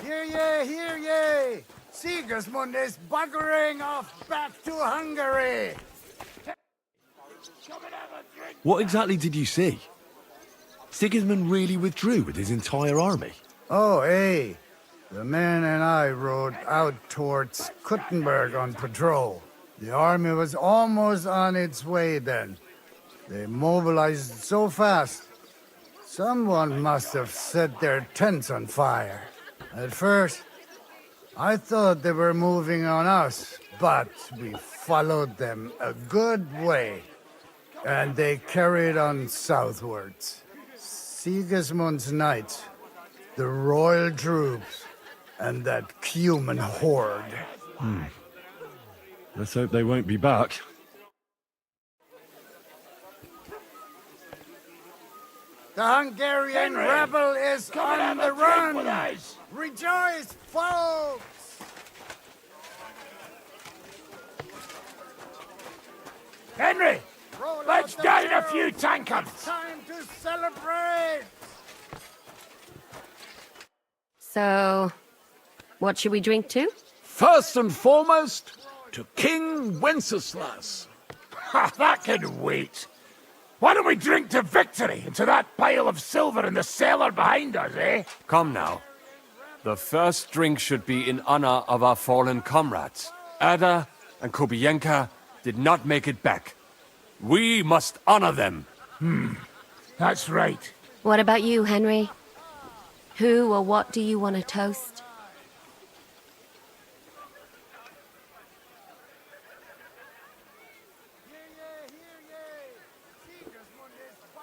Hear ye! Sigismund is buggering off back to Hungary! What exactly did you see? Sigismund really withdrew with his entire army? Oh, eh. The men and I rode out towards Kuttenberg on patrol. The army was almost on its way then. They mobilized so fast. Someone must have set their tents on fire. At first, I thought they were moving on us, but we followed them a good way. And they carried on southwards. Sigismund's knights, the royal troops, and that human horde. Let's hope they won't be back. The Hungarian rebel is on the run! Rejoice, folks! Henry! Let's down a few It's tankards! time to celebrate! So, what should we drink to? First and foremost, to King Wenceslas. Ha, that can wait. Why don't we drink to victory and to that pile of silver in the cellar behind us, eh? Come now. The first drink should be in honor of our fallen comrades. Ada and Kubienka did not make it back. We must honor them. That's right. What about you, Henry? Who or what do you want to toast?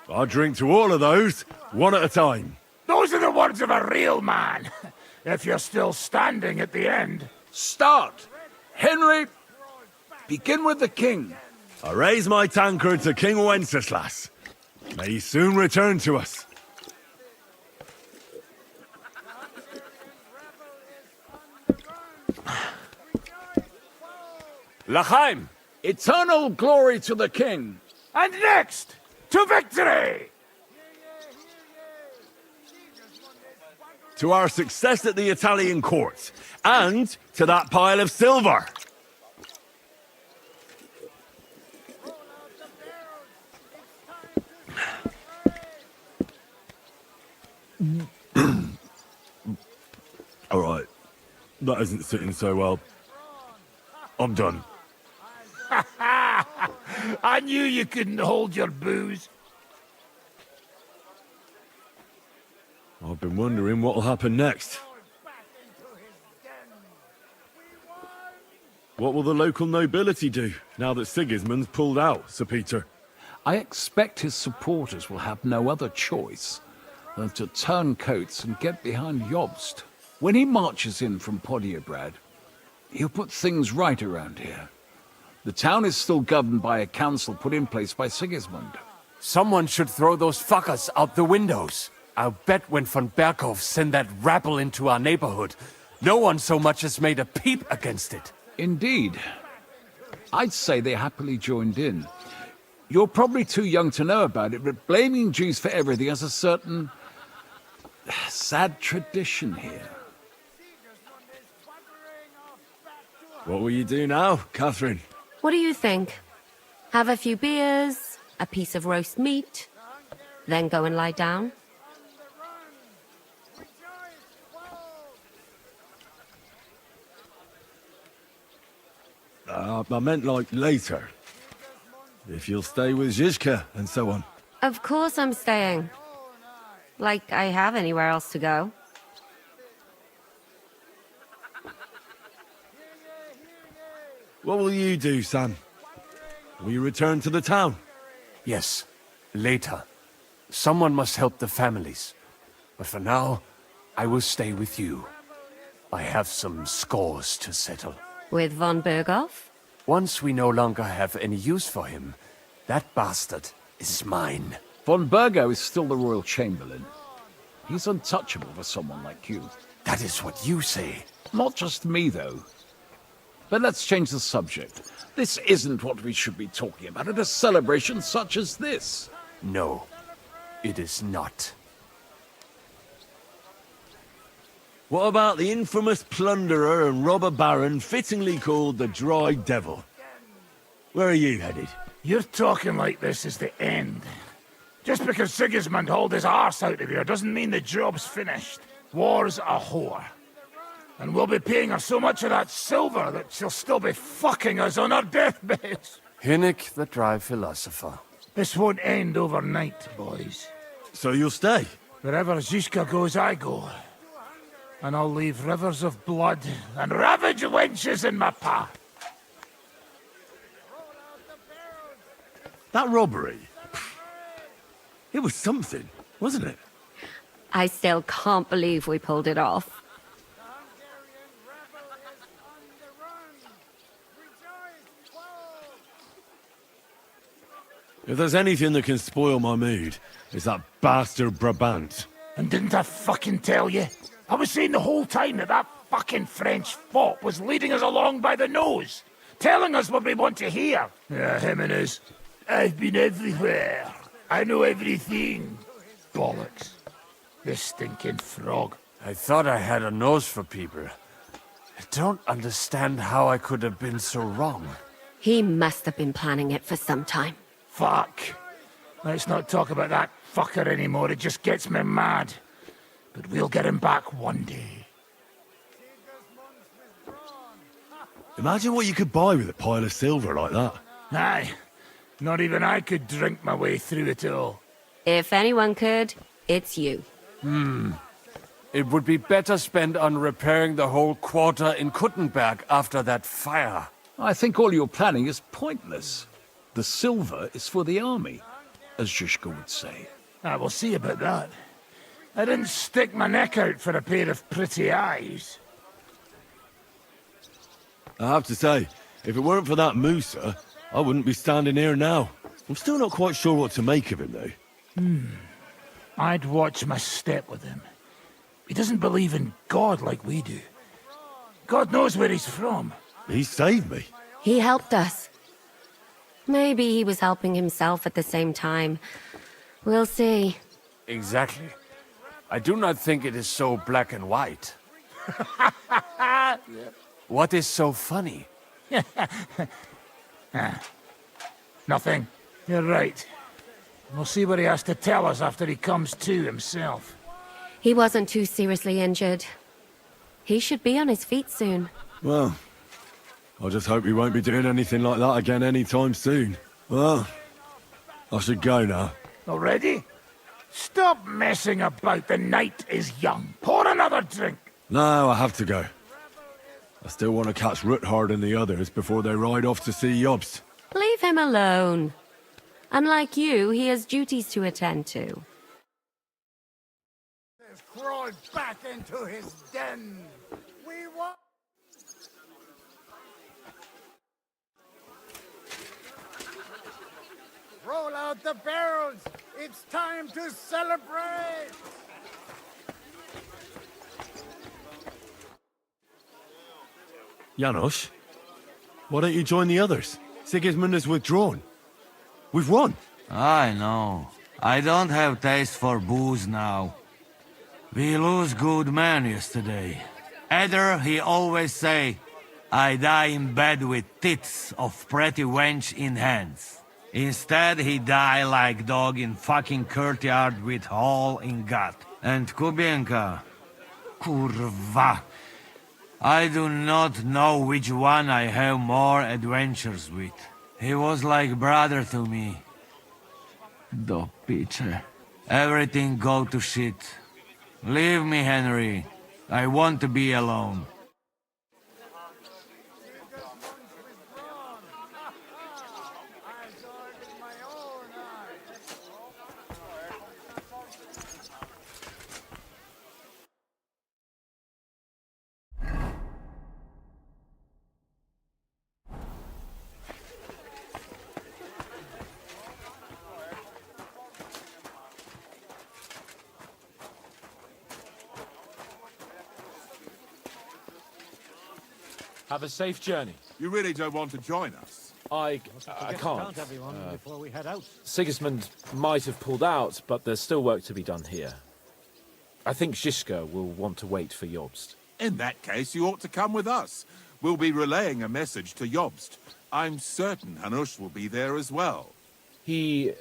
I'll drink to all of those, one at a time. Those are the words of a real man. If you're still standing at the end. Start. Henry, begin with the king. I raise my tankard to King Wenceslas. May he soon return to us. L'chaim! Eternal glory to the king. And next, to victory! To our success at the Italian court, and to that pile of silver. All right, that isn't sitting so well. I'm done. I knew you couldn't hold your booze. I've been wondering what'll happen next. What will the local nobility do now that Sigismund's pulled out, Sir Peter? I expect his supporters will have no other choice than to turn coats and get behind Jobst. When he marches in from Podiebrad, he'll put things right around here. The town is still governed by a council put in place by Sigismund. Someone should throw those fuckers out the windows. I'll bet when von Berghoff sent that rabble into our neighborhood, no one so much as made a peep against it. Indeed. I'd say they happily joined in. You're probably too young to know about it, but blaming Jews for everything has a certain sad tradition here. What will you do now, Catherine? What do you think? Have a few beers, a piece of roast meat, then go and lie down? I meant like later. If you'll stay with Zizka and so on. Of course I'm staying. Like I have anywhere else to go. What will you do, Sam? Will you return to the town? Yes, later. Someone must help the families. But for now, I will stay with you. I have some scores to settle. With von Berghoff? Once we no longer have any use for him, that bastard is mine. Von Bergo is still the royal chamberlain. He's untouchable for someone like you. That is what you say. Not just me, though. But let's change the subject. This isn't what we should be talking about at a celebration such as this. No, it is not. What about the infamous plunderer and robber baron fittingly called the Dry Devil? Where are you headed? You're talking like this is the end. Just because Sigismund hauled his arse out of here doesn't mean the job's finished. War's a whore. And we'll be paying her so much of that silver that she'll still be fucking us on her deathbeds. Hinnik the dry philosopher. This won't end overnight, boys. So you'll stay? Wherever Zizka goes, I go. And I'll leave rivers of blood and ravaged wenches in my path. That robbery? It was something, wasn't it? I still can't believe we pulled it off. If there's anything that can spoil my mood, it's that bastard Brabant. And didn't I fucking tell you? I was saying the whole time that that fucking French fop was leading us along by the nose, telling us what we want to hear. Yeah, him and his, I've been everywhere. I know everything. Bollocks. This stinking frog. I thought I had a nose for people. I don't understand how I could have been so wrong. He must have been planning it for some time. Fuck. Let's not talk about that fucker anymore. It just gets me mad. But we'll get him back one day. Imagine what you could buy with a pile of silver like that. Aye. Not even I could drink my way through it all. If anyone could, it's you. It would be better spent on repairing the whole quarter in Kuttenberg after that fire. I think all your planning is pointless. The silver is for the army, as Zizka would say. We'll see about that. I didn't stick my neck out for a pair of pretty eyes. I have to say, if it weren't for that Musa, I wouldn't be standing here now. I'm still not quite sure what to make of him, though. I'd watch my step with him. He doesn't believe in God like we do. God knows where he's from. He saved me. He helped us. Maybe he was helping himself at the same time. We'll see. Exactly. I do not think it is so black and white. What is so funny? Nothing. You're right. We'll see what he has to tell us after he comes to himself. He wasn't too seriously injured. He should be on his feet soon. Well, I just hope he won't be doing anything like that again anytime soon. Well, I should go now. Already? Stop messing about. The night is young. Pour another drink. No, I have to go. I still want to catch Ruthard and the others before they ride off to see Jobst. Leave him alone. Unlike you, he has duties to attend to. Has crawled back into his den. We want... Roll out the barrels! It's time to celebrate! Janos, why don't you join the others? Sigismund has withdrawn. We've won. I know. I don't have taste for booze now. We lose good men yesterday. Eder, he always say, I die in bed with tits of pretty wench in hands. Instead, he die like dog in fucking courtyard with hole in gut. And Kubienka, kurwa. I do not know which one I have more adventures with. He was like brother to me. Do pitcher. Everything go to shit. Leave me, Henry. I want to be alone. Have a safe journey. You really don't want to join us? I can't. Before we head out. Sigismund might have pulled out, but there's still work to be done here. I think Zizka will want to wait for Jobst. In that case, you ought to come with us. We'll be relaying a message to Jobst. I'm certain Hanush will be there as well. He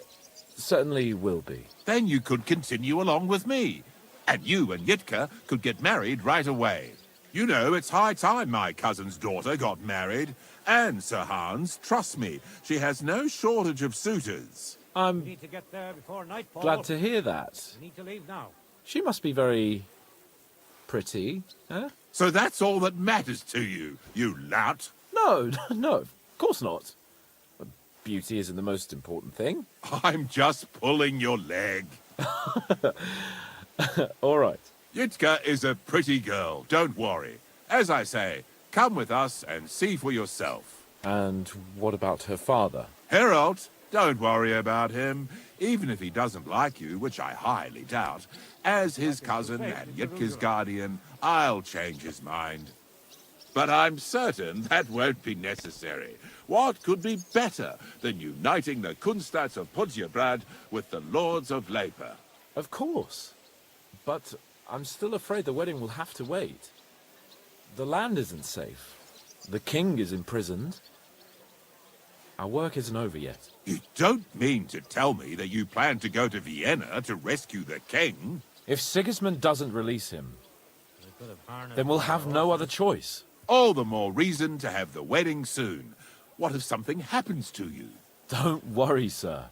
certainly will be. Then you could continue along with me. And you and Yitka could get married right away. You know, it's high time my cousin's daughter got married. And, Sir Hans, trust me, she has no shortage of suitors. I'm Need to get there before nightfall. glad to hear that. We need to leave now. She must be very pretty, huh? So that's all that matters to you, you lout. No, no, of course not. Beauty isn't the most important thing. I'm just pulling your leg. All right. Yitka is a pretty girl, don't worry. As I say, come with us and see for yourself. And what about her father? Herald, don't worry about him. Even if he doesn't like you, which I highly doubt, as his cousin and Yitka's guardian, I'll change his mind. But I'm certain that won't be necessary. What could be better than uniting the Kunstats of Podjebrad with the Lords of Leper? Of course. But I'm still afraid the wedding will have to wait. The land isn't safe. The king is imprisoned. Our work isn't over yet. You don't mean to tell me that you plan to go to Vienna to rescue the king? If Sigismund doesn't release him, then we'll have no other choice. All the more reason to have the wedding soon. What if something happens to you? Don't worry, sir.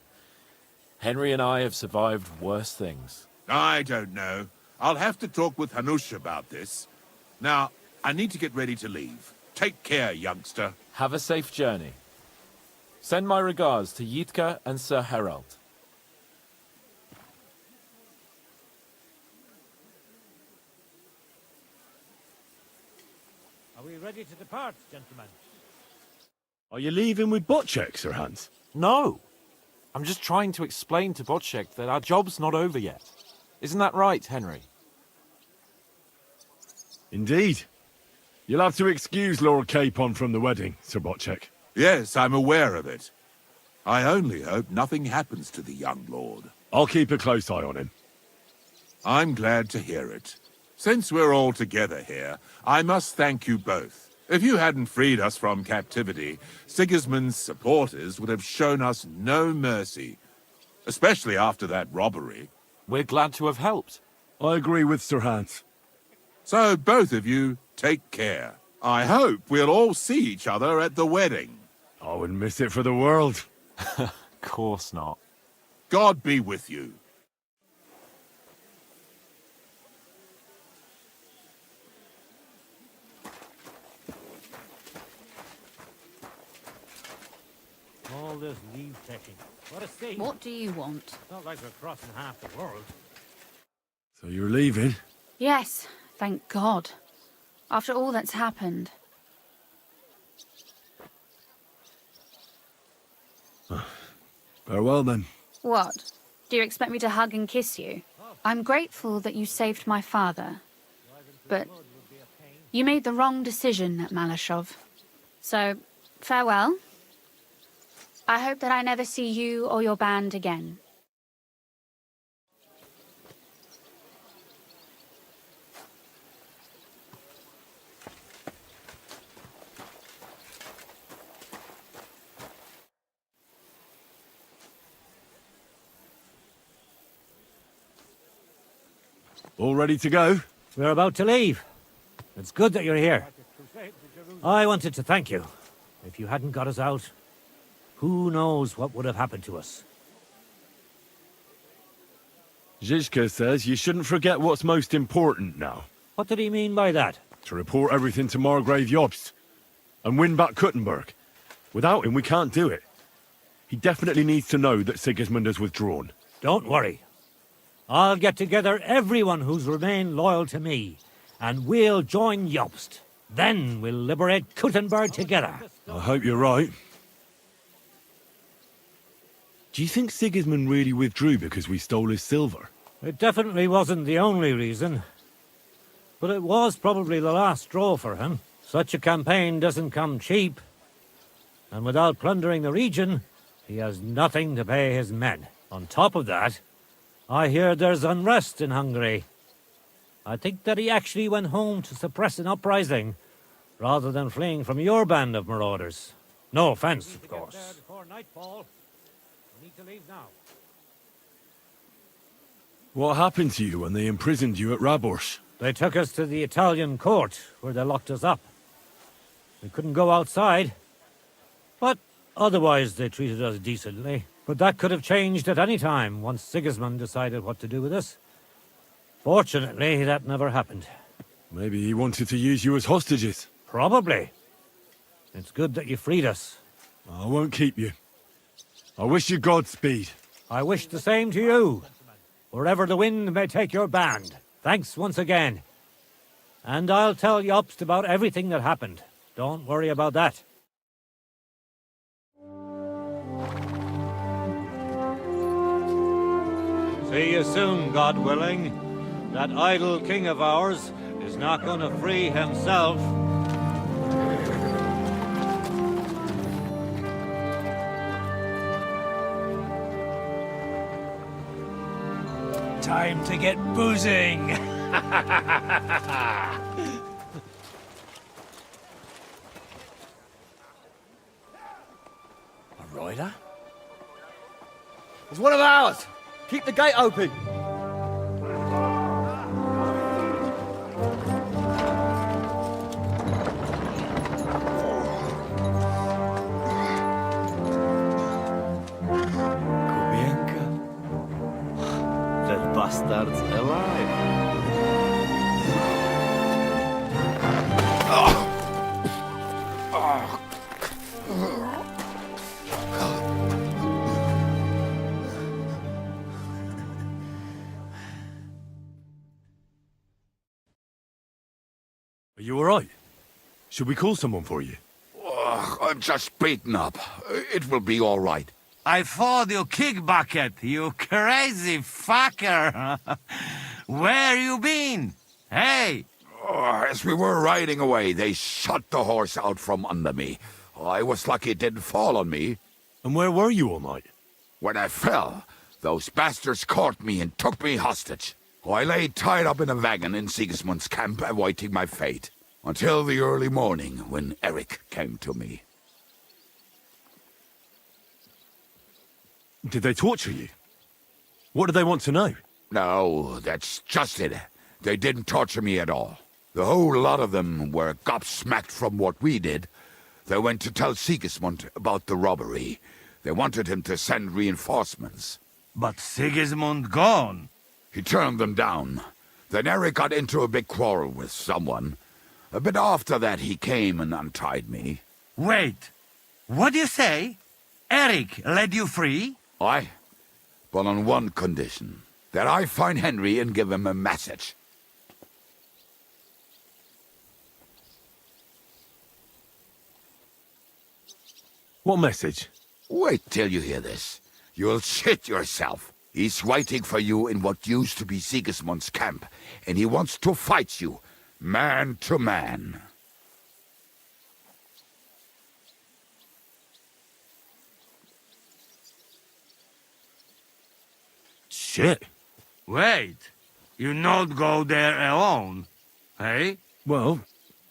Henry and I have survived worse things. I don't know. I'll have to talk with Hanush about this. Now, I need to get ready to leave. Take care, youngster. Have a safe journey. Send my regards to Yitka and Sir Herald. Are we ready to depart, gentlemen? Are you leaving with Bocek, Sir Hans? No! I'm just trying to explain to Bocek that our job's not over yet. Isn't that right, Henry? Indeed. You'll have to excuse Lord Capon from the wedding, Sir Bocek. Yes, I'm aware of it. I only hope nothing happens to the young lord. I'll keep a close eye on him. I'm glad to hear it. Since we're all together here, I must thank you both. If you hadn't freed us from captivity, Sigismund's supporters would have shown us no mercy. Especially after that robbery. We're glad to have helped. I agree with Sir Hans. So both of you, take care. I hope we'll all see each other at the wedding. I wouldn't miss it for the world. Of course not. God be with you. All this leave taking. What a scene. What do you want? It's not like we're crossing half the world. So you're leaving? Yes, thank God. After all that's happened. Farewell then. What? Do you expect me to hug and kiss you? I'm grateful that you saved my father. But you made the wrong decision at Malashov. So, farewell. I hope that I never see you or your band again. All ready to go? We're about to leave. It's good that you're here. I wanted to thank you. If you hadn't got us out, who knows what would have happened to us. Zizka says you shouldn't forget what's most important now. What did he mean by that? To report everything to Margrave Jobst. And win back Kuttenberg. Without him, we can't do it. He definitely needs to know that Sigismund has withdrawn. Don't worry. I'll get together everyone who's remained loyal to me, and we'll join Jobst. Then we'll liberate Kuttenberg together. I hope you're right. Do you think Sigismund really withdrew because we stole his silver? It definitely wasn't the only reason. But it was probably the last straw for him. Such a campaign doesn't come cheap. And without plundering the region, he has nothing to pay his men. On top of that, I hear there's unrest in Hungary. I think that he actually went home to suppress an uprising, rather than fleeing from your band of marauders. No offense, of course. Before nightfall. We need to leave now. What happened to you when they imprisoned you at Rabors? They took us to the Italian court, where they locked us up. We couldn't go outside, but otherwise they treated us decently. But that could have changed at any time, once Sigismund decided what to do with us. Fortunately, that never happened. Maybe he wanted to use you as hostages. Probably. It's good that you freed us. I won't keep you. I wish you Godspeed. I wish the same to you, wherever the wind may take your band. Thanks once again. And I'll tell Jobst about everything that happened. Don't worry about that. See you soon, God willing. That idle king of ours is not going to free himself. Time to get boozing! A rider? It's one of ours! Keep the gate open! Bastards alive. Are you alright? Should we call someone for you? I'm just beaten up. It will be all right. I fought you kick bucket, you crazy fucker. Where you been? Hey! As we were riding away, they shot the horse out from under me. I was lucky it didn't fall on me. And where were you all night? When I fell, those bastards caught me and took me hostage. I lay tied up in a wagon in Sigismund's camp, awaiting my fate, until the early morning when Erik came to me. Did they torture you? What did they want to know? No, that's just it. They didn't torture me at all. The whole lot of them were gobsmacked from what we did. They went to tell Sigismund about the robbery. They wanted him to send reinforcements. But Sigismund gone. He turned them down. Then Erik got into a big quarrel with someone. A bit after that, he came and untied me. Wait, what do you say? Erik let you free? Aye, but on one condition. That I find Henry and give him a message. What message? Wait till you hear this. You'll shit yourself. He's waiting for you in what used to be Sigismund's camp, and he wants to fight you, man to man. Shit. Wait, you not go there alone, hey? Well,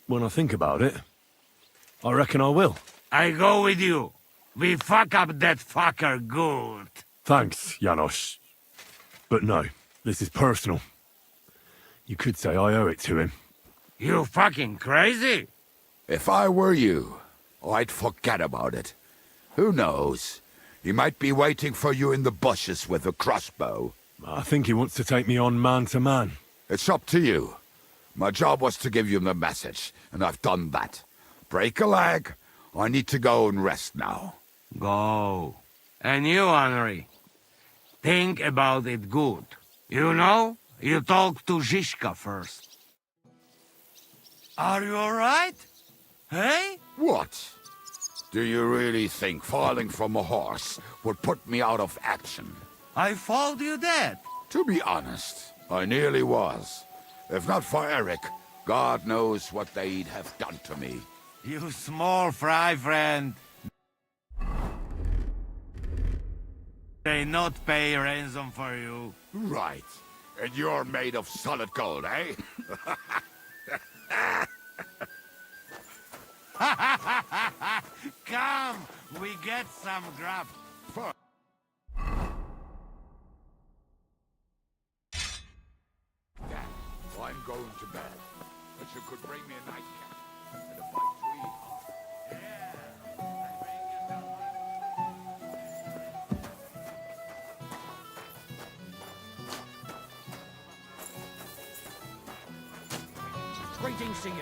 when I think about it, I reckon I will. I go with you. We fuck up that fucker good. Thanks, Janos. But no, this is personal. You could say I owe it to him. You fucking crazy? If I were you, I'd forget about it. Who knows? He might be waiting for you in the bushes with a crossbow. I think he wants to take me on man to man. It's up to you. My job was to give you the message, and I've done that. Break a leg. I need to go and rest now. Go. And you, Henry, think about it good. You know, you talk to Zizka first. Are you alright? Hey? What? Do you really think falling from a horse would put me out of action? I thought you dead. To be honest, I nearly was. If not for Erik, God knows what they'd have done to me. You small fry, friend. They not pay ransom for you. Right. And you're made of solid gold, eh? Come, we get some grub. Dad, well, I'm going to bed. But you could bring me a nightcap and a bite to eat. Greetings to you.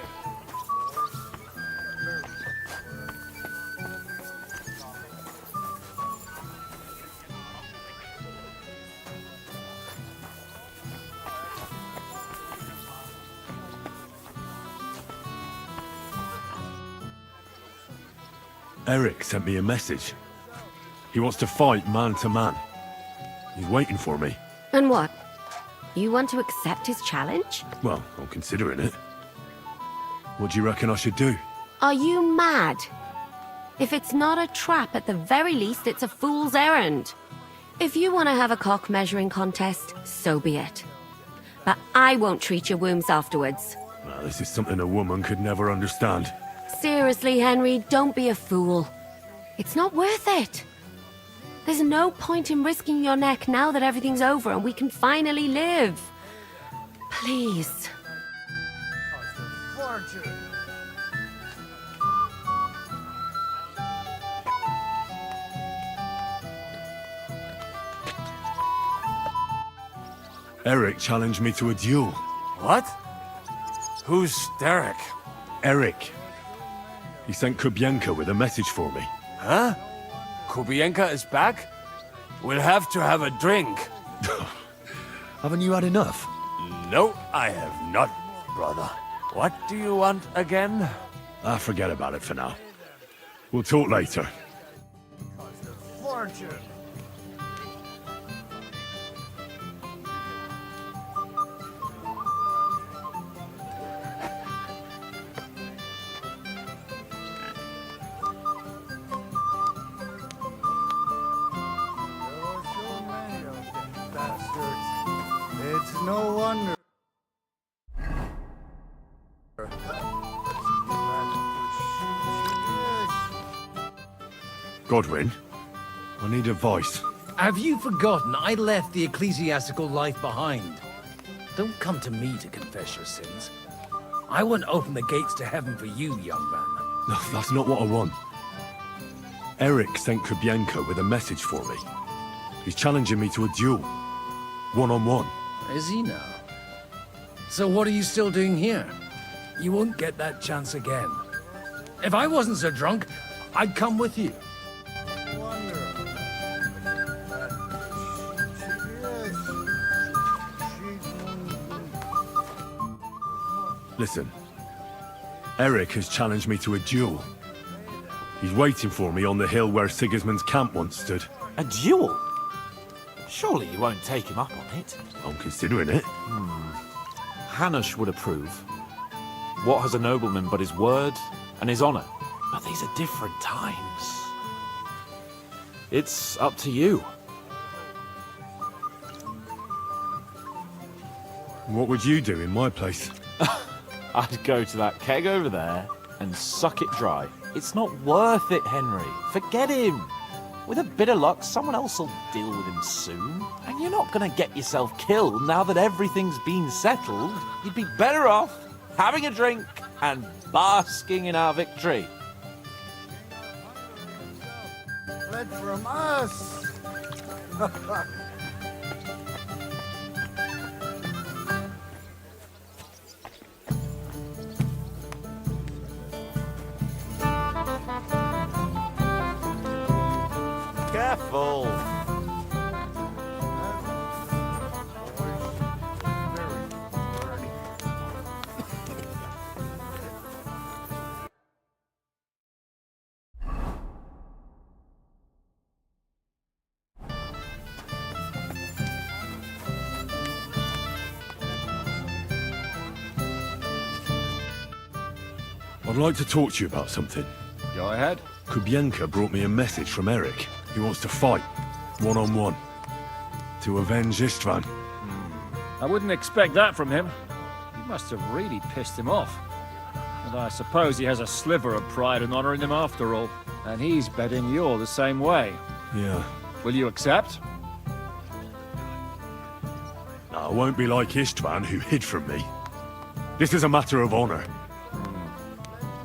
Erik sent me a message. He wants to fight man to man. He's waiting for me. And what? You want to accept his challenge? Well, I'm considering it. What do you reckon I should do? Are you mad? If it's not a trap, at the very least, it's a fool's errand. If you want to have a cock measuring contest, so be it. But I won't treat your wounds afterwards. Well, this is something a woman could never understand. Seriously, Henry, don't be a fool. It's not worth it. There's no point in risking your neck now that everything's over and we can finally live. Please. Fortune. Erik challenged me to a duel. What? Who's Derek? Erik. He sent Kubienka with a message for me. Huh? Kubienka is back? We'll have to have a drink. Haven't you had enough? No, I have not, brother. What do you want again? Forget about it for now. We'll talk later. Fortune. It's no wonder. Godwin, I need advice. Have you forgotten I left the ecclesiastical life behind? Don't come to me to confess your sins. I won't open the gates to heaven for you, young man. No, that's not what I want. Erik sent Kubienka with a message for me. He's challenging me to a duel. One-on-one. Is he now? So what are you still doing here? You won't get that chance again. If I wasn't so drunk, I'd come with you. Listen, Erik has challenged me to a duel. He's waiting for me on the hill where Sigismund's camp once stood. A duel? Surely you won't take him up on it. I'm considering it. Hanush would approve. What has a nobleman but his word and his honor? But these are different times. It's up to you. What would you do in my place? I'd go to that keg over there and suck it dry. It's not worth it, Henry. Forget him. With a bit of luck, someone else will deal with him soon. And you're not going to get yourself killed now that everything's been settled. You'd be better off having a drink and basking in our victory. Fled from us. Careful. I'd like to talk to you about something. Go ahead. Kubienka brought me a message from Erik. He wants to fight, one-on-one, to avenge Istvan. I wouldn't expect that from him. You must have really pissed him off. And I suppose he has a sliver of pride and honor in him after all. And he's betting you're the same way. Yeah. Will you accept? I won't be like Istvan, who hid from me. This is a matter of honor.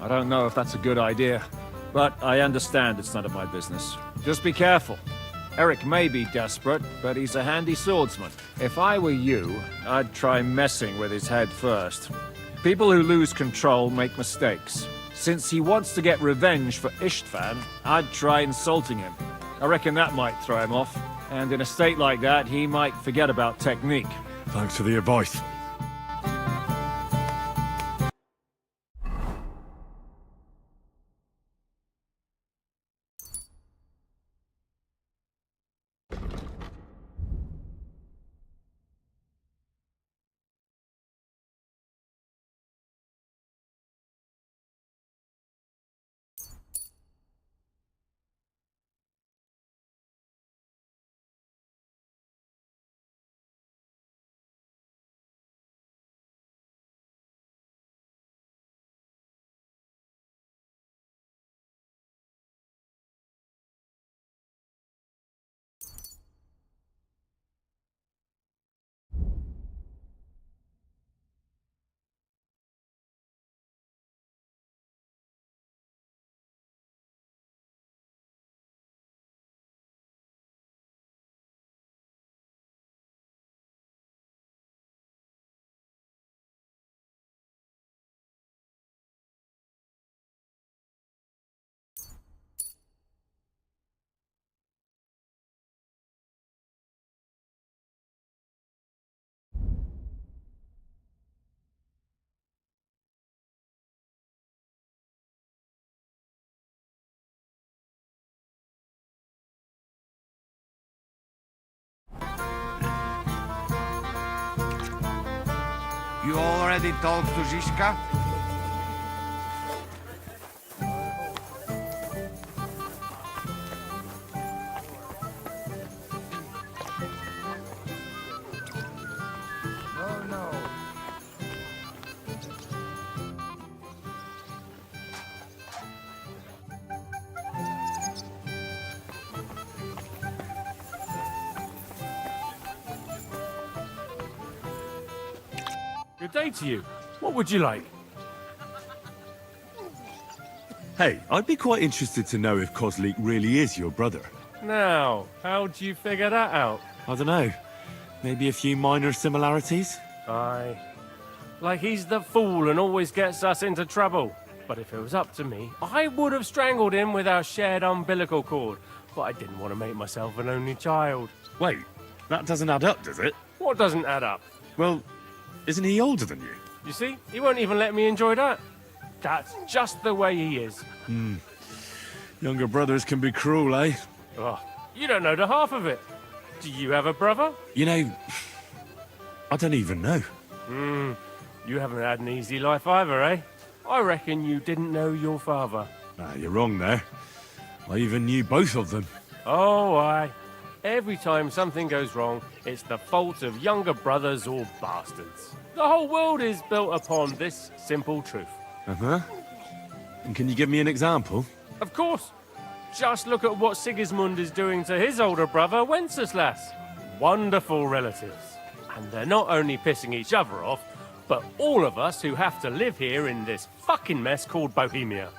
I don't know if that's a good idea, but I understand it's none of my business. Just be careful. Erik may be desperate, but he's a handy swordsman. If I were you, I'd try messing with his head first. People who lose control make mistakes. Since he wants to get revenge for Istvan, I'd try insulting him. I reckon that might throw him off. And in a state like that, he might forget about technique. Thanks for the advice. You already talked to Zizka? No, no. Good day to you. What would you like? Hey, I'd be quite interested to know if Kozlik really is your brother. Now, how'd you figure that out? I don't know. Maybe a few minor similarities? Aye. Like he's the fool and always gets us into trouble. But if it was up to me, I would have strangled him with our shared umbilical cord. But I didn't want to make myself an only child. Wait, that doesn't add up, does it? What doesn't add up? Well, isn't he older than you? You see, he won't even let me enjoy that. That's just the way he is. Younger brothers can be cruel, eh? Oh, you don't know the half of it. Do you have a brother? You know, I don't even know. You haven't had an easy life either, eh? I reckon you didn't know your father. You're wrong there. I even knew both of them. Oh, aye. Every time something goes wrong, it's the fault of younger brothers or bastards. The whole world is built upon this simple truth. Uh-huh. And can you give me an example? Of course. Just look at what Sigismund is doing to his older brother, Wenceslas. Wonderful relatives. And they're not only pissing each other off, but all of us who have to live here in this fucking mess called Bohemia.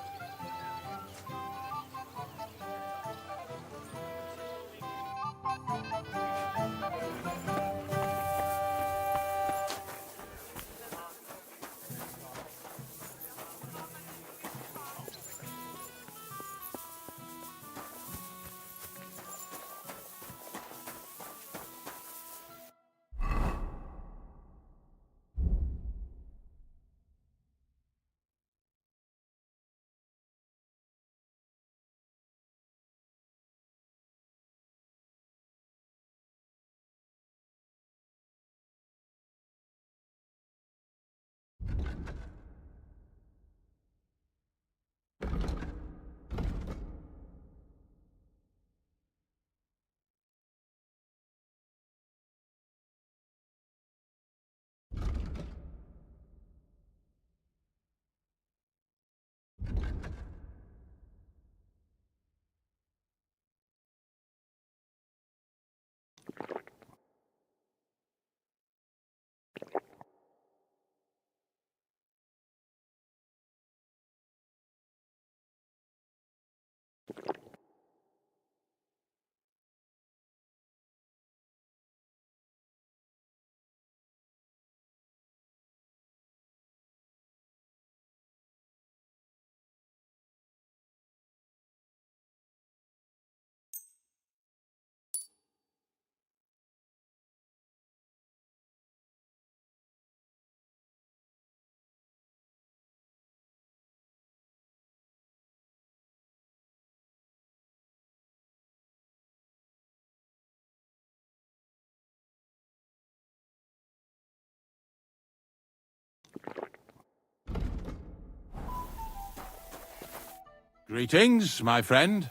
Greetings, my friend.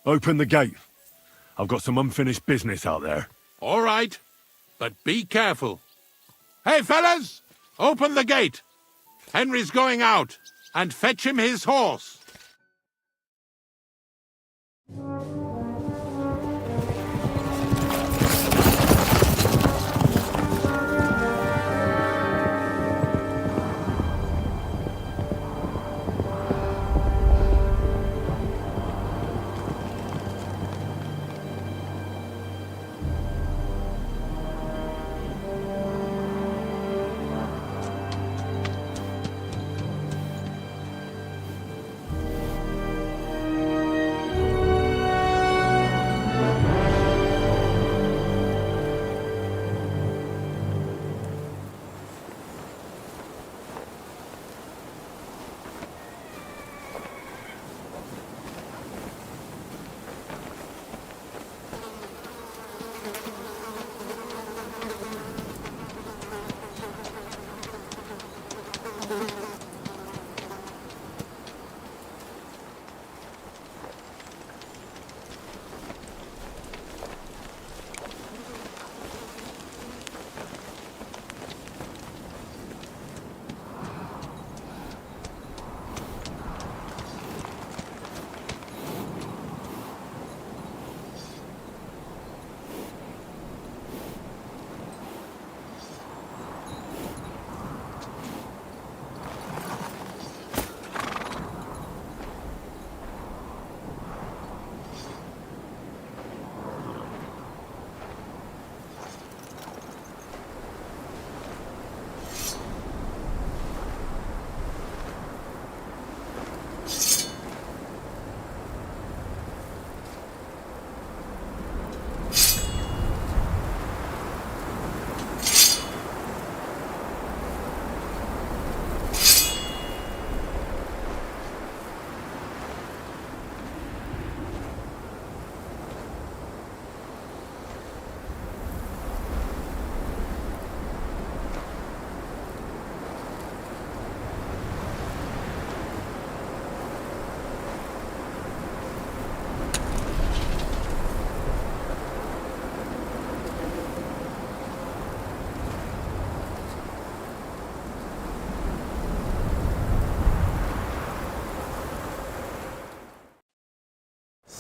Open the gate. I've got some unfinished business out there. All right, but be careful. Hey, fellas! Open the gate! Henry's going out, and fetch him his horse.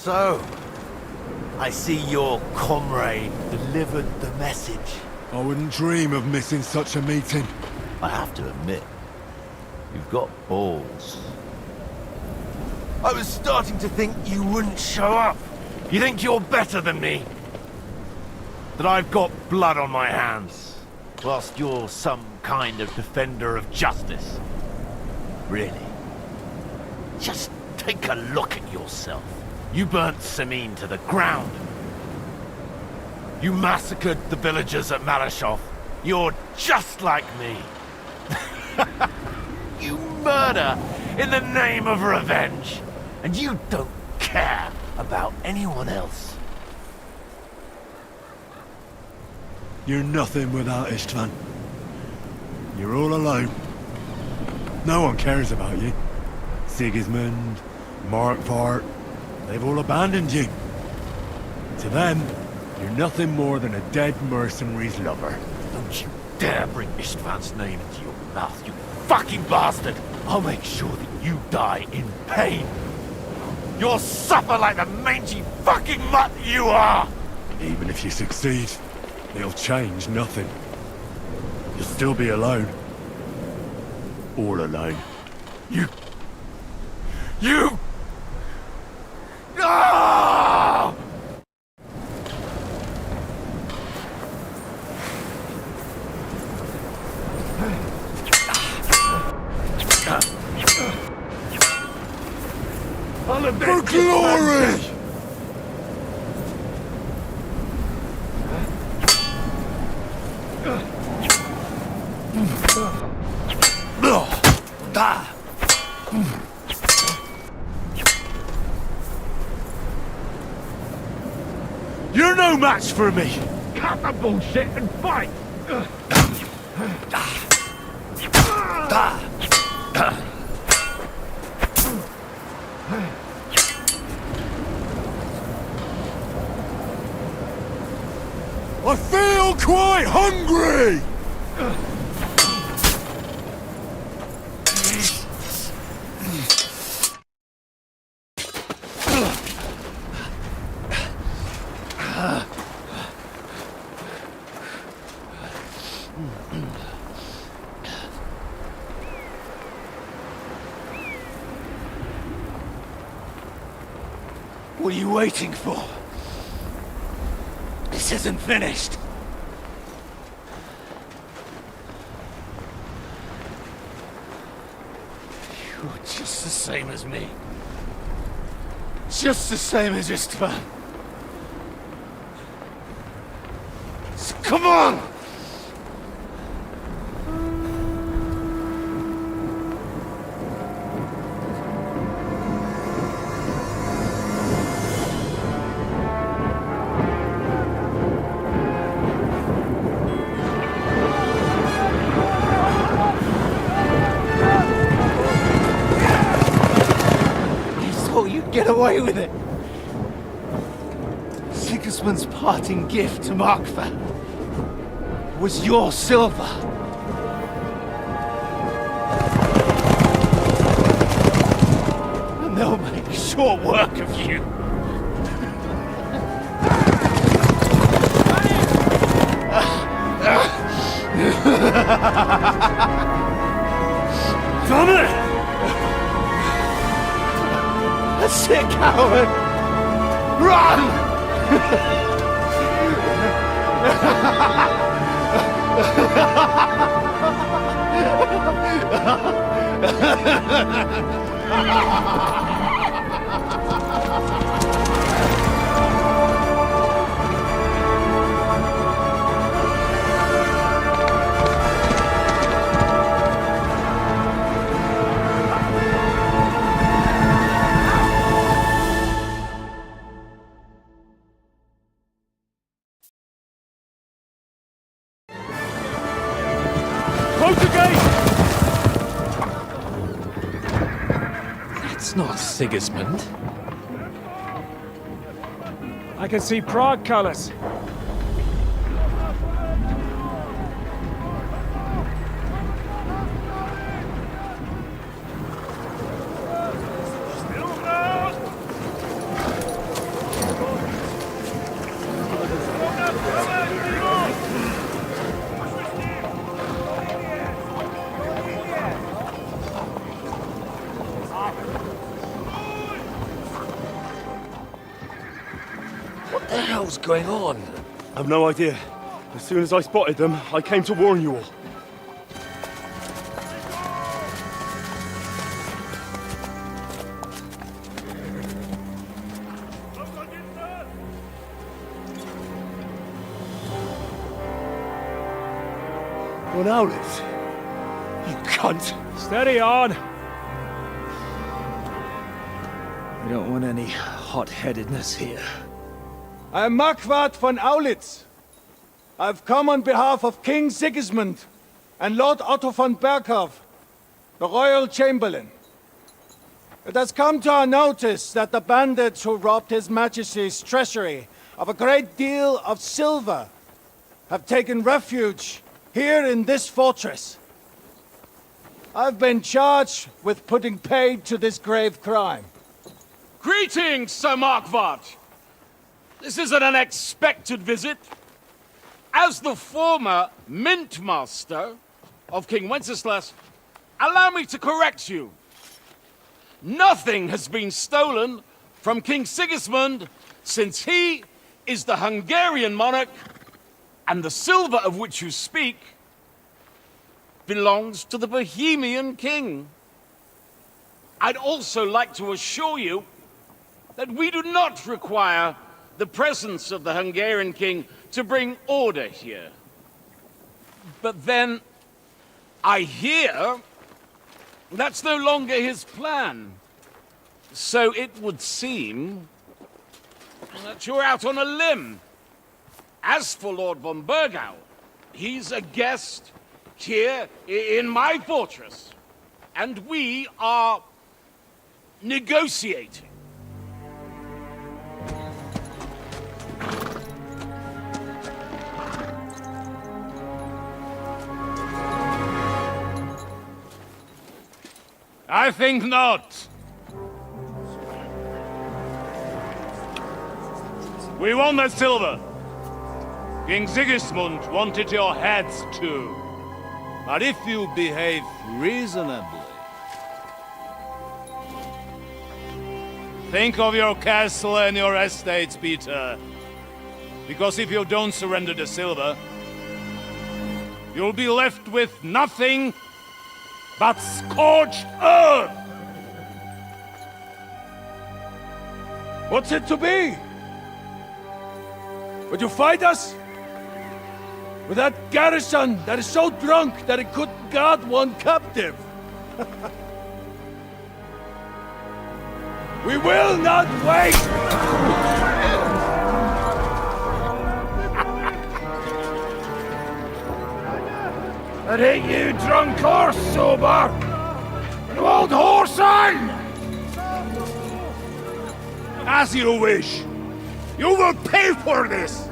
So, I see your comrade delivered the message. I wouldn't dream of missing such a meeting. I have to admit, you've got balls. I was starting to think you wouldn't show up. You think you're better than me? That I've got blood on my hands, whilst you're some kind of defender of justice. Really? Just take a look at yourself. You burnt Sameen to the ground. You massacred the villagers at Malashov. You're just like me. You murder in the name of revenge. And you don't care about anyone else. You're nothing without Istvan. You're all alone. No one cares about you. Sigismund, Markvart, they've all abandoned you. To them, you're nothing more than a dead mercenary's lover. Don't you dare bring Istvan's name into your mouth, you fucking bastard! I'll make sure that you die in pain. You'll suffer like the mangy fucking mutt you are! Even if you succeed, it'll change nothing. You'll still be alone. All alone. You... Ah! For glory! You're no match for me! Cut the bullshit and fight! I feel quite hungry! What are you waiting for? This isn't finished. You're just the same as me. Just the same as Istvan. So come on! Get away with it! Sigismund's parting gift to Markvar was your silver. And they'll make short work of you. Damn it! That's it, coward! Run! That's not Sigismund. I can see Prague colors. What the hell's going on? I've no idea. As soon as I spotted them, I came to warn you all. Well, now, Liz. You cunt! Steady on! We don't want any hot-headedness here. I am Markvart von Aulitz. I've come on behalf of King Sigismund and Lord Otto von Berghoff, the Royal Chamberlain. It has come to our notice that the bandits who robbed His Majesty's treasury of a great deal of silver have taken refuge here in this fortress. I've been charged with putting paid to this grave crime. Greetings, Sir Markvart! This is an unexpected visit. As the former Mint Master of King Wenceslas, allow me to correct you. Nothing has been stolen from King Sigismund since he is the Hungarian monarch, and the silver of which you speak belongs to the Bohemian king. I'd also like to assure you that we do not require the presence of the Hungarian king to bring order here. But then, I hear that's no longer his plan. So it would seem that you're out on a limb. As for Lord von Bergau, he's a guest here in my fortress, and we are negotiating. I think not. We want the silver. King Sigismund wanted your heads too. But if you behave reasonably... Think of your castle and your estates, Peter. Because if you don't surrender the silver, you'll be left with nothing but scorched earth! What's it to be? Would you fight us? With that garrison that is so drunk that it couldn't guard one captive? We will not wait! That ain't you, drunk or sober? You old whoreson! As you wish. You will pay for this!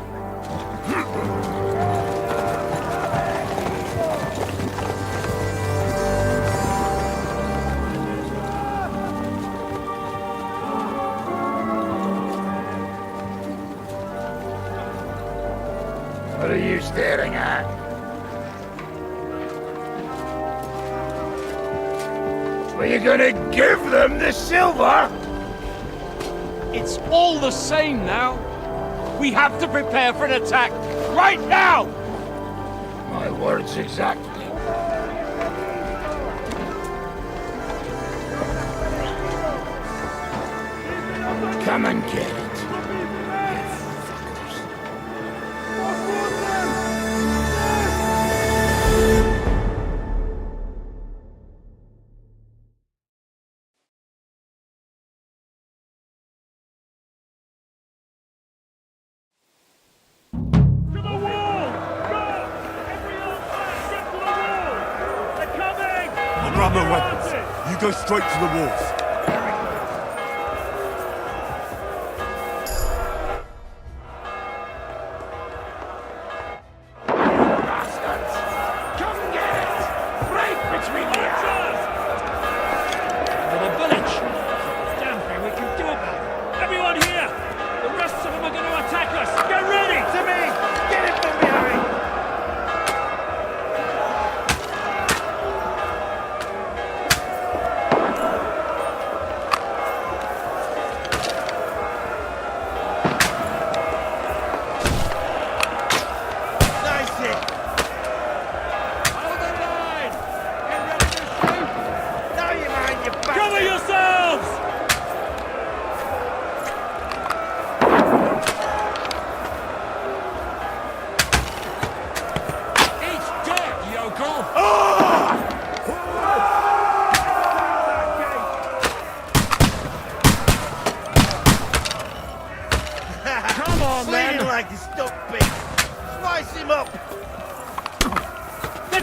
What are you staring at? Were you gonna give them the silver? It's all the same now. We have to prepare for an attack right now! My words exactly. Come and get it. I'll grab my weapons. You go straight to the walls.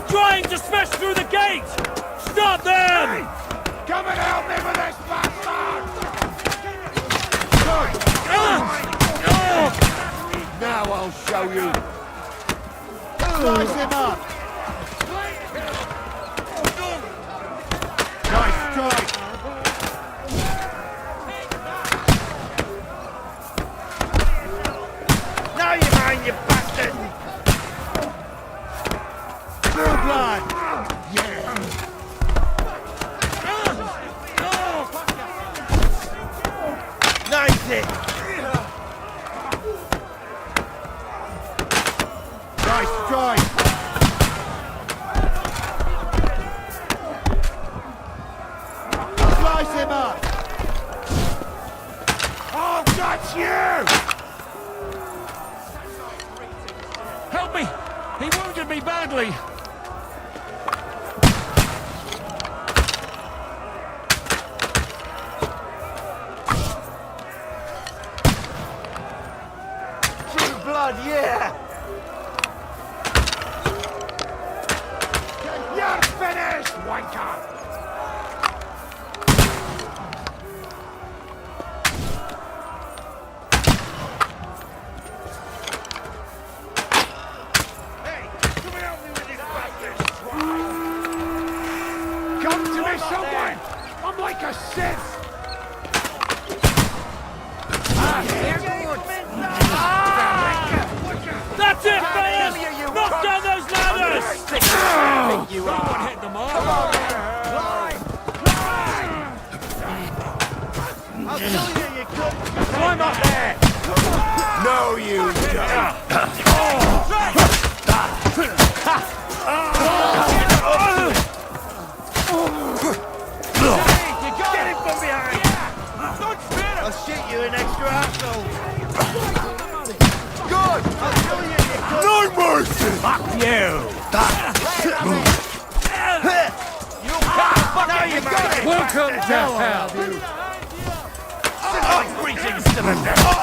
Trying to smash through the gate! Stop them! Hey, come and help me with this bastard! Now I'll show you. Slice him up. Nice strike. Now you mind, you bastard! Blood! Yeah! Nice hit! Nice strike! Slice him up! Oh, that's you! Help me! He wounded me badly! Yeah! You're finished, wanker! Hey, come and help me with this bastard! Come to me, someone! you are! Hit the mark! Come on, climb! I'll kill you, you cook! Climb up there! No, you don't! Get him from behind! I'll shoot you an extra asshole! Good! I'll kill you, you cook! No mercy! Fuck you! Welcome to hell! Greetings to the devil!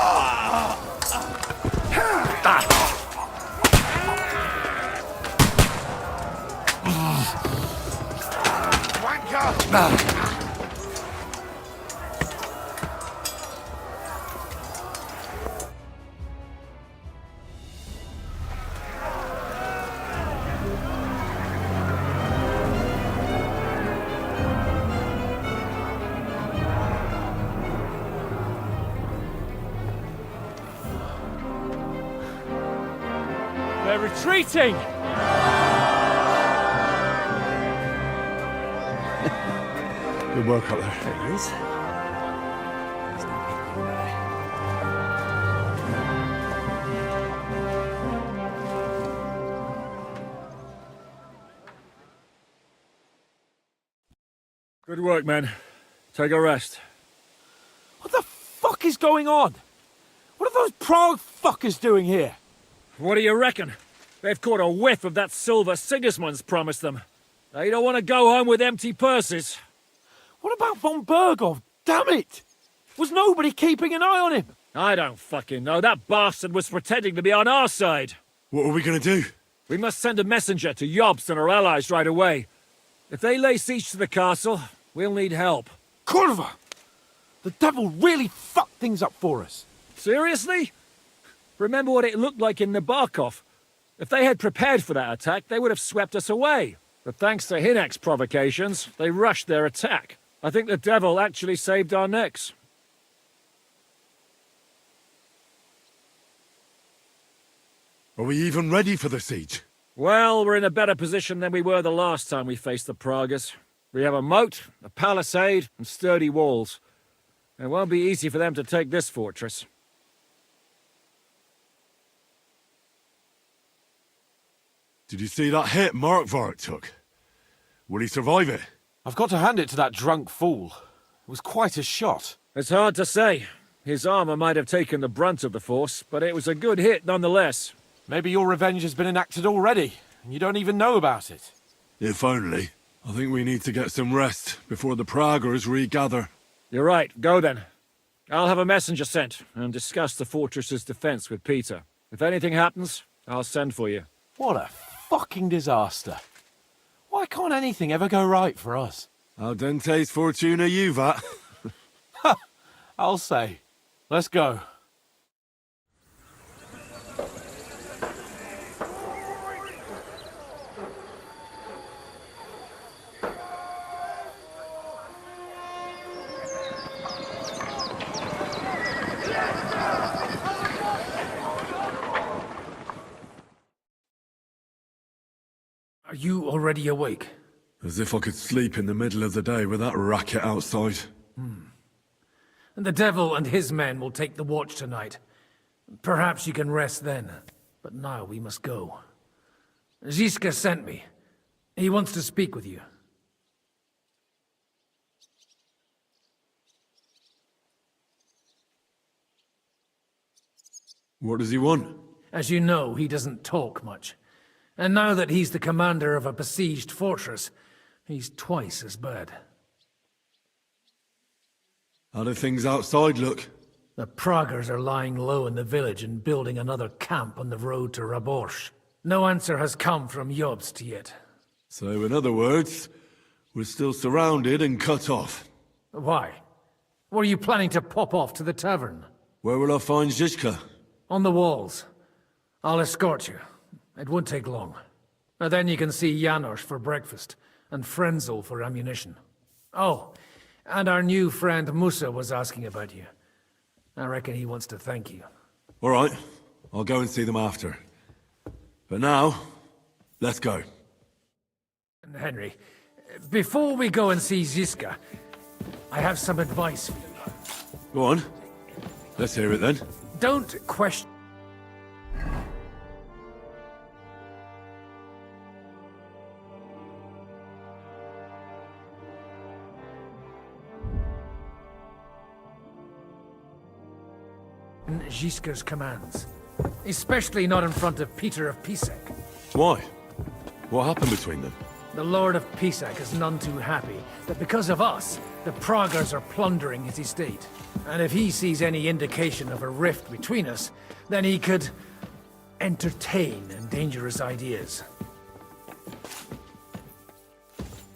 They're retreating! Good work up there. There he is. There's no people there. Good work, men. Take a rest. What the fuck is going on? What are those Prague fuckers doing here? What do you reckon? They've caught a whiff of that silver Sigismund's promised them. They don't want to go home with empty purses. What about von Bergov? Damn it! Was nobody keeping an eye on him? I don't fucking know. That bastard was pretending to be on our side. What are we gonna do? We must send a messenger to Jobst and our allies right away. If they lay siege to the castle, we'll need help. Kurva! The devil really fucked things up for us. Seriously? Remember what it looked like in Nabokov. If they had prepared for that attack, they would have swept us away. But thanks to Hinek's provocations, they rushed their attack. I think the devil actually saved our necks. Are we even ready for the siege? Well, we're in a better position than we were the last time we faced the Pragas. We have a moat, a palisade, and sturdy walls. It won't be easy for them to take this fortress. Did you see that hit Markvart took? Will he survive it? I've got to hand it to that drunk fool. It was quite a shot. It's hard to say. His armor might have taken the brunt of the force, but it was a good hit nonetheless. Maybe your revenge has been enacted already, and you don't even know about it. If only. I think we need to get some rest before the Praggers regather. You're right. Go then. I'll have a messenger sent and discuss the fortress's defense with Peter. If anything happens, I'll send for you. What a fucking disaster. Why can't anything ever go right for us? Al dente's fortuna juvat. I'll say. Let's go. Are you already awake? As if I could sleep in the middle of the day with that racket outside. And the devil and his men will take the watch tonight. Perhaps you can rest then. But now we must go. Zizka sent me. He wants to speak with you. What does he want? As you know, he doesn't talk much. And now that he's the commander of a besieged fortress, he's twice as bad. How do things outside look? The Praggers are lying low in the village and building another camp on the road to Raborsh. No answer has come from Jobst yet. So, in other words, we're still surrounded and cut off. Why? Were you planning to pop off to the tavern? Where will I find Zizka? On the walls. I'll escort you. It won't take long. And then you can see Janosch for breakfast, and Frenzel for ammunition. Oh, and our new friend Musa was asking about you. I reckon he wants to thank you. All right, I'll go and see them after. But now, let's go. Henry, before we go and see Zizka, I have some advice for you. Go on. Let's hear it then. Don't question... Zizka's commands. Especially not in front of Peter of Pisac. Why? What happened between them? The Lord of Pisac is none too happy that because of us, the Pragas are plundering his estate. And if he sees any indication of a rift between us, then he could entertain dangerous ideas.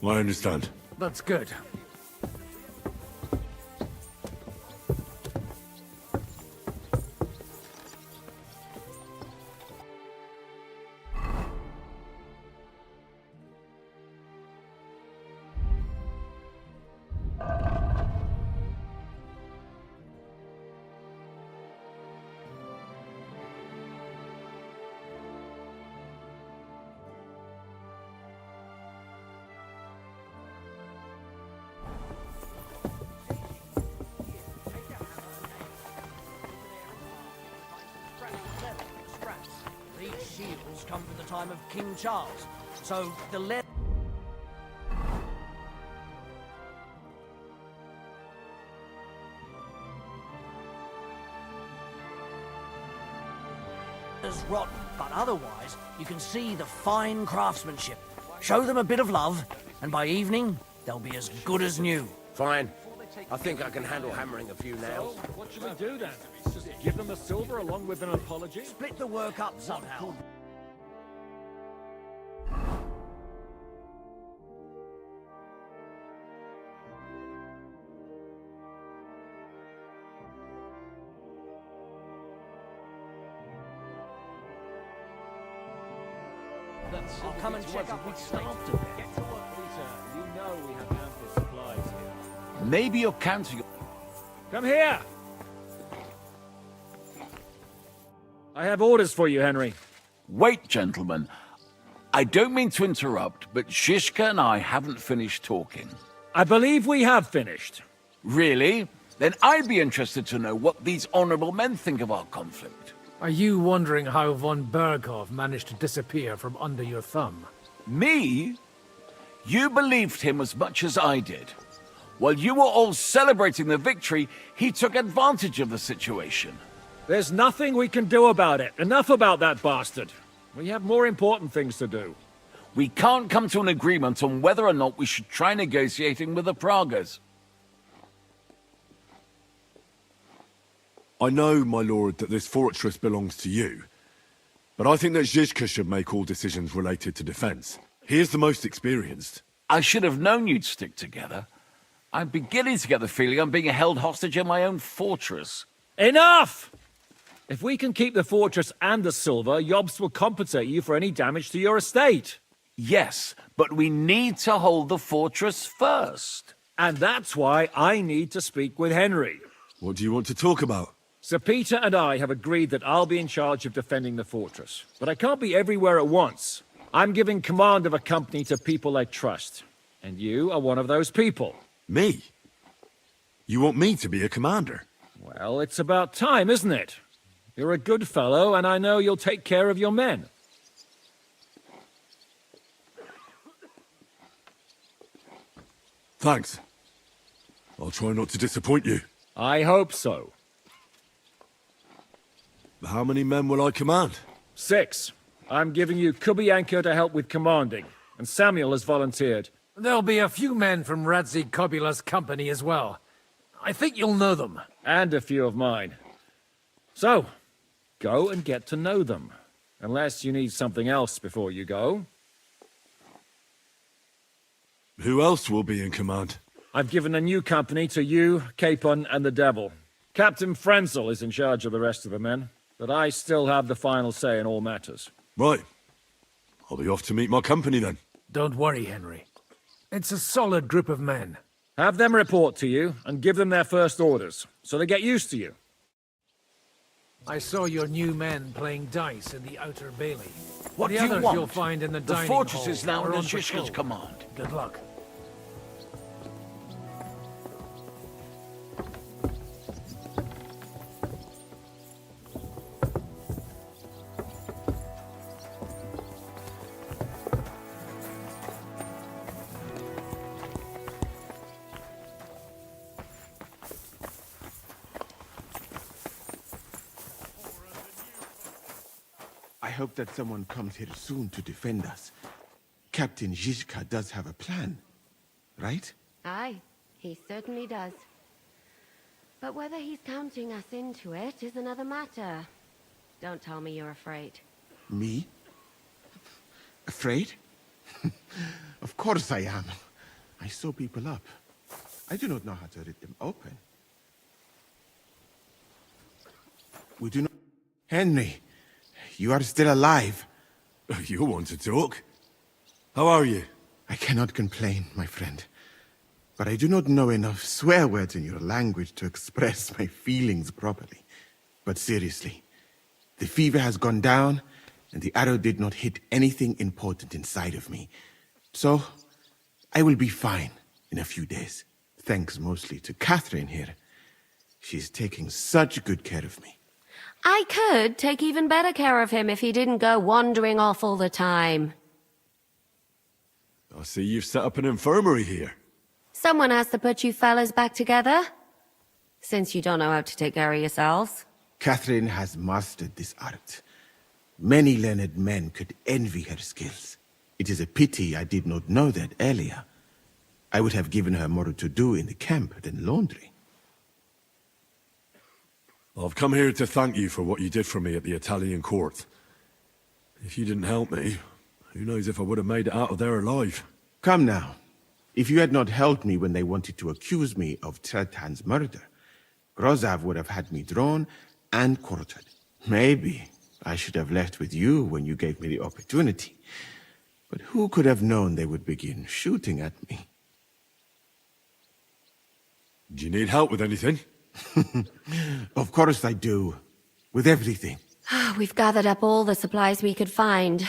I understand. That's good. These shields come from the time of King Charles, so the leather's rotten, but otherwise you can see the fine craftsmanship. Show them a bit of love, and by evening they'll be as good as new. Fine. I think I can handle hammering a few nails. What should we do then? Just give them the silver along with an apology? Split the work up somehow. I'll come and check up with staff to get to work, Peter. You know we have ample supplies here. Maybe you're counting... Come here! I have orders for you, Henry. Wait, gentlemen. I don't mean to interrupt, but Zizka and I haven't finished talking. I believe we have finished. Really? Then I'd be interested to know what these honorable men think of our conflict. Are you wondering how von Berghoff managed to disappear from under your thumb? Me? You believed him as much as I did. While you were all celebrating the victory, he took advantage of the situation. There's nothing we can do about it. Enough about that bastard. We have more important things to do. We can't come to an agreement on whether or not we should try negotiating with the Pragas. I know, my lord, that this fortress belongs to you. But I think that Zizka should make all decisions related to defense. He is the most experienced. I should have known you'd stick together. I'm beginning to get the feeling I'm being held hostage in my own fortress. Enough! If we can keep the fortress and the silver, Jobst will compensate you for any damage to your estate. Yes, but we need to hold the fortress first. And that's why I need to speak with Henry. What do you want to talk about? Sir Peter and I have agreed that I'll be in charge of defending the fortress. But I can't be everywhere at once. I'm giving command of a company to people I trust. And you are one of those people. Me? You want me to be a commander? Well, it's about time, isn't it? You're a good fellow, and I know you'll take care of your men. Thanks. I'll try not to disappoint you. I hope so. How many men will I command? 6. I'm giving you Kubianka to help with commanding, and Samuel has volunteered. There'll be a few men from Radzi Kobula's company as well. I think you'll know them. And a few of mine. So, go and get to know them. Unless you need something else before you go. Who else will be in command? I've given a new company to you, Capon, and the Devil. Captain Frenzel is in charge of the rest of the men, but I still have the final say in all matters. Right. I'll be off to meet my company then. Don't worry, Henry. It's a solid group of men. Have them report to you, and give them their first orders, so they get used to you. I saw your new men playing dice in the outer bailey. What the do you others want? you'll find in the The dining fortress hall is now or under on Zizka's patrol. command. Good luck. I hope that someone comes here soon to defend us. Captain Zizka does have a plan, right? Aye, he certainly does. But whether he's counting us into it is another matter. Don't tell me you're afraid. Me? Afraid? Of course I am. I sew people up. I do not know how to rip them open. We do not... Henry, you are still alive. You want to talk? How are you? I cannot complain, my friend. But I do not know enough swear words in your language to express my feelings properly. But seriously, the fever has gone down, and the arrow did not hit anything important inside of me. So, I will be fine in a few days. Thanks mostly to Catherine here. She's taking such good care of me. I could take even better care of him if he didn't go wandering off all the time. I see you've set up an infirmary here. Someone has to put you fellas back together. Since you don't know how to take care of yourselves. Catherine has mastered this art. Many learned men could envy her skills. It is a pity I did not know that earlier. I would have given her more to do in the camp than laundry. I've come here to thank you for what you did for me at the Italian court. If you didn't help me, who knows if I would have made it out of there alive. Come now. If you had not helped me when they wanted to accuse me of Tretan's murder, Grozav would have had me drawn and quartered. Maybe I should have left with you when you gave me the opportunity. But who could have known they would begin shooting at me? Do you need help with anything? Of course I do. With everything. We've gathered up all the supplies we could find,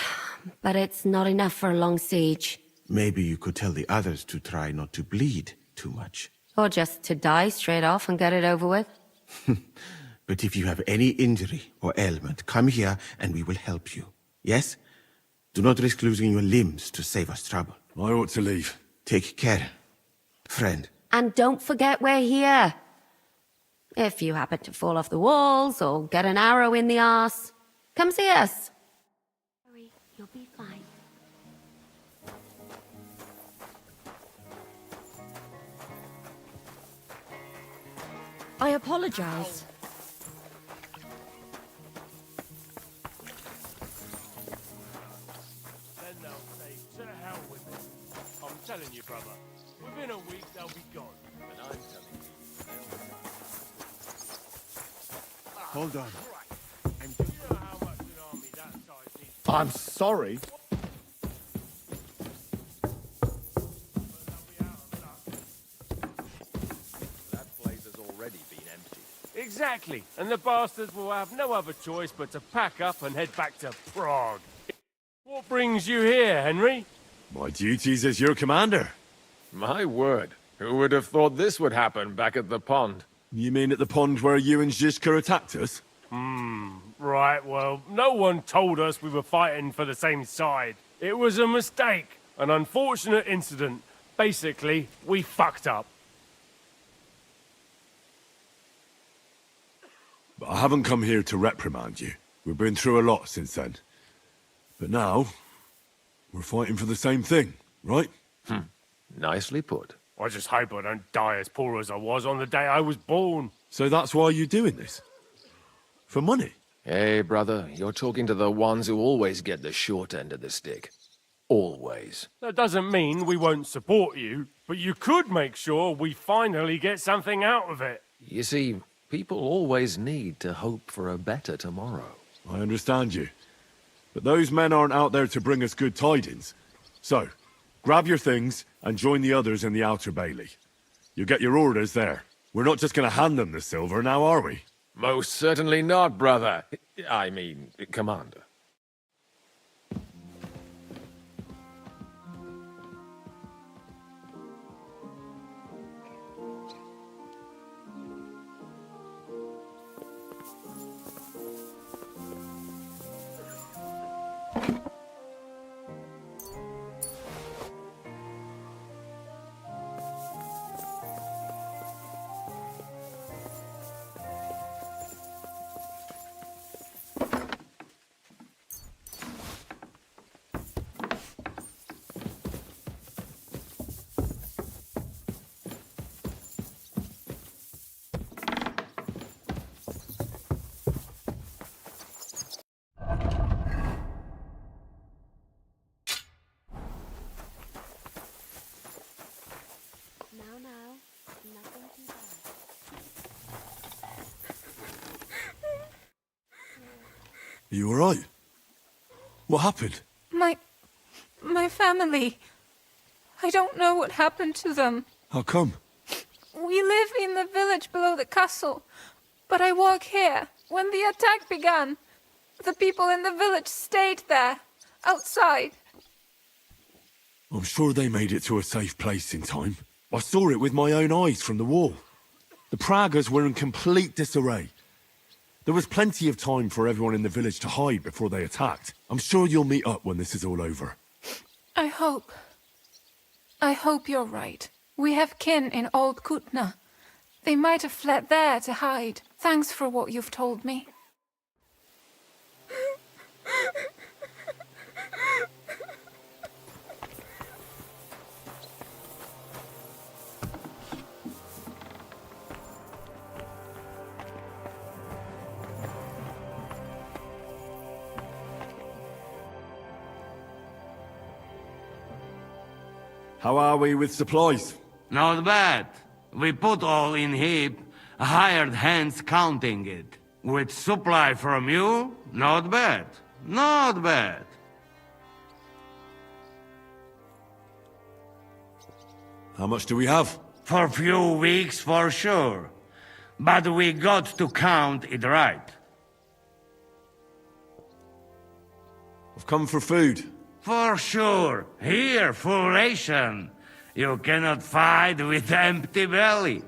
but it's not enough for a long siege. Maybe you could tell the others to try not to bleed too much. Or just to die straight off and get it over with. But if you have any injury or ailment, come here and we will help you. Yes? Do not risk losing your limbs to save us trouble. I ought to leave. Take care, friend. And don't forget we're here. If you happen to fall off the walls or get an arrow in the arse, come see us. You'll be fine. I apologize. Then they'll say, to hell with it. I'm telling you, brother, within a week they'll be gone. And I'm telling you, Hold on. I'm sorry. That place has already been emptied. Exactly, and the bastards will have no other choice but to pack up and head back to Prague. What brings you here, Henry? My duties as your commander. My word. Who would have thought this would happen back at the pond? You mean at the pond where you and Zizka attacked us? Right, well, no one told us we were fighting for the same side. It was a mistake, an unfortunate incident. Basically, we fucked up. But I haven't come here to reprimand you. We've been through a lot since then. But now, we're fighting for the same thing, right? Nicely put. I just hope I don't die as poor as I was on the day I was born. So that's why you're doing this? For money? Hey, brother, you're talking to the ones who always get the short end of the stick. Always. That doesn't mean we won't support you, but you could make sure we finally get something out of it. You see, people always need to hope for a better tomorrow. I understand you. But those men aren't out there to bring us good tidings. So, grab your things and join the others in the outer bailey. You'll get your orders there. We're not just going to hand them the silver now, are we? Most certainly not, brother. I mean, commander. Are you alright? What happened? My family. I don't know what happened to them. How come? We live in the village below the castle, but I work here. When the attack began, the people in the village stayed there, outside. I'm sure they made it to a safe place in time. I saw it with my own eyes from the wall. The Pragas were in complete disarray. There was plenty of time for everyone in the village to hide before they attacked. I'm sure you'll meet up when this is all over. I hope you're right. We have kin in Old Kutna. They might have fled there to hide. Thanks for what you've told me. How are we with supplies? Not bad. We put all in heap, hired hands counting it. With supply from you, not bad. Not bad. How much do we have? For a few weeks, for sure. But we got to count it right. I've come for food. For sure. Here, full ration. You cannot fight with empty belly.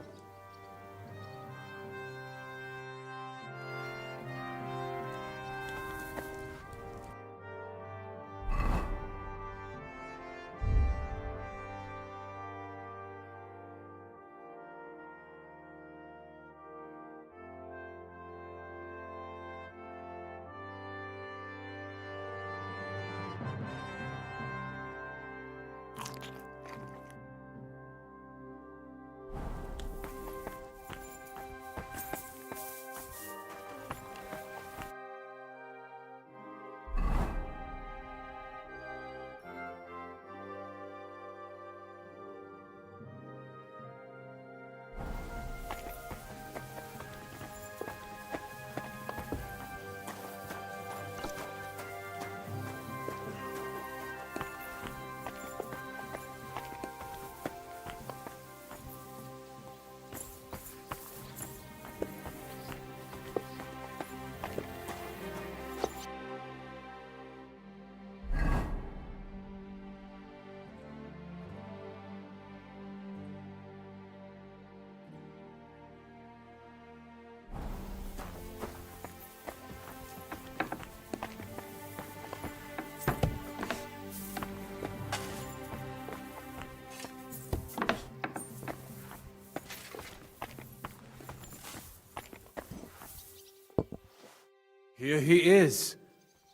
Here he is,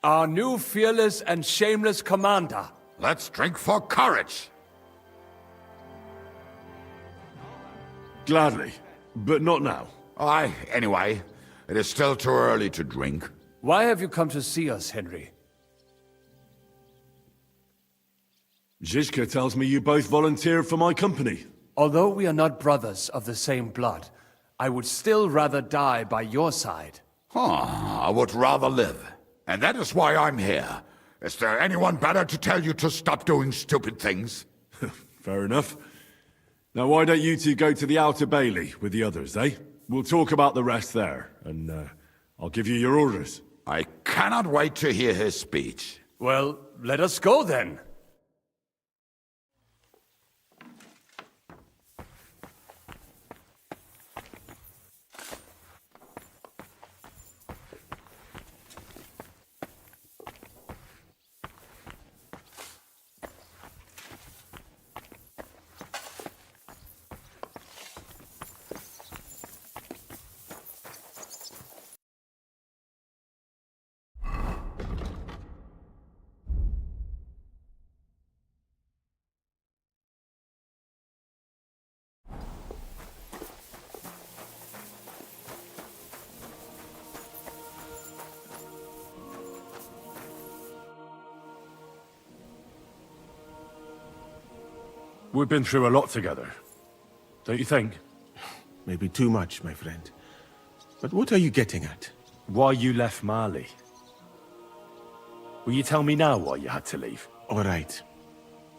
our new fearless and shameless commander. Let's drink for courage. Gladly, but not now. Aye, anyway, it is still too early to drink. Why have you come to see us, Henry? Zizka tells me you both volunteered for my company. Although we are not brothers of the same blood, I would still rather die by your side. I would rather live. And that is why I'm here. Is there anyone better to tell you to stop doing stupid things? Fair enough. Now why don't you two go to the Outer Bailey with the others, eh? We'll talk about the rest there, and I'll give you your orders. I cannot wait to hear his speech. Well, let us go then. We've been through a lot together. Don't you think? Maybe too much, my friend. But what are you getting at? Why you left Mali? Will you tell me now why you had to leave? All right.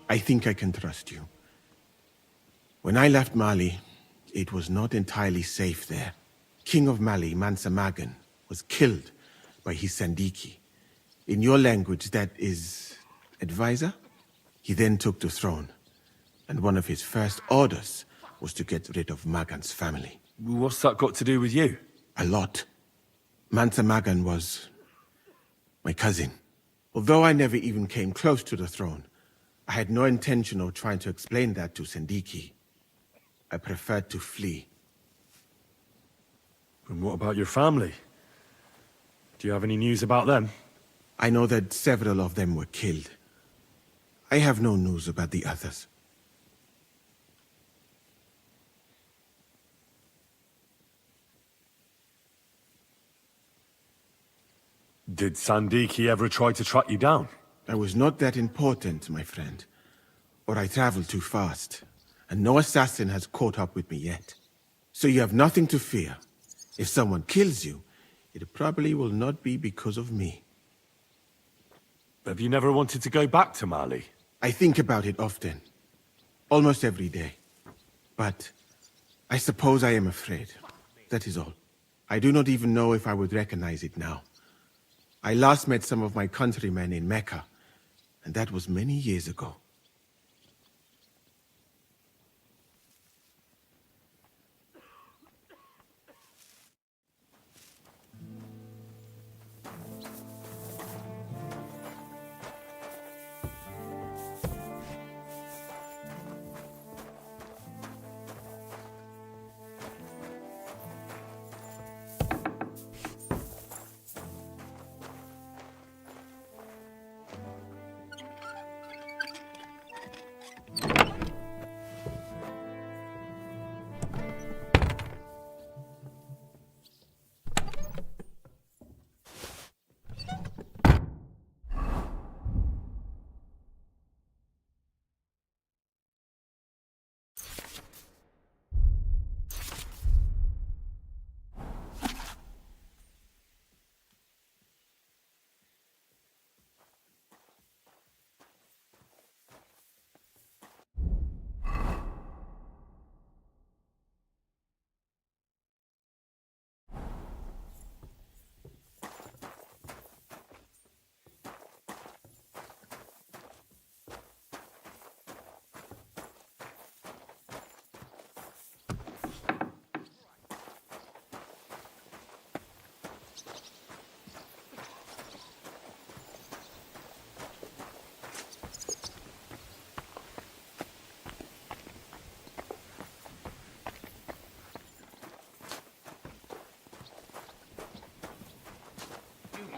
I think I can trust you. When I left Mali, it was not entirely safe there. King of Mali, Mansa Magan, was killed by his Sandiki. In your language, that is... advisor? He then took the throne, and one of his first orders was to get rid of Magan's family. What's that got to do with you? A lot. Mansa Magan was... my cousin. Although I never even came close to the throne, I had no intention of trying to explain that to Sandiki. I preferred to flee. And what about your family? Do you have any news about them? I know that several of them were killed. I have no news about the others. Did Sandiki ever try to track you down? I was not that important, my friend. Or I traveled too fast, and no assassin has caught up with me yet. So you have nothing to fear. If someone kills you, it probably will not be because of me. Have you never wanted to go back to Mali? I think about it often. Almost every day. But I suppose I am afraid. That is all. I do not even know if I would recognize it now. I last met some of my countrymen in Mecca, and that was many years ago.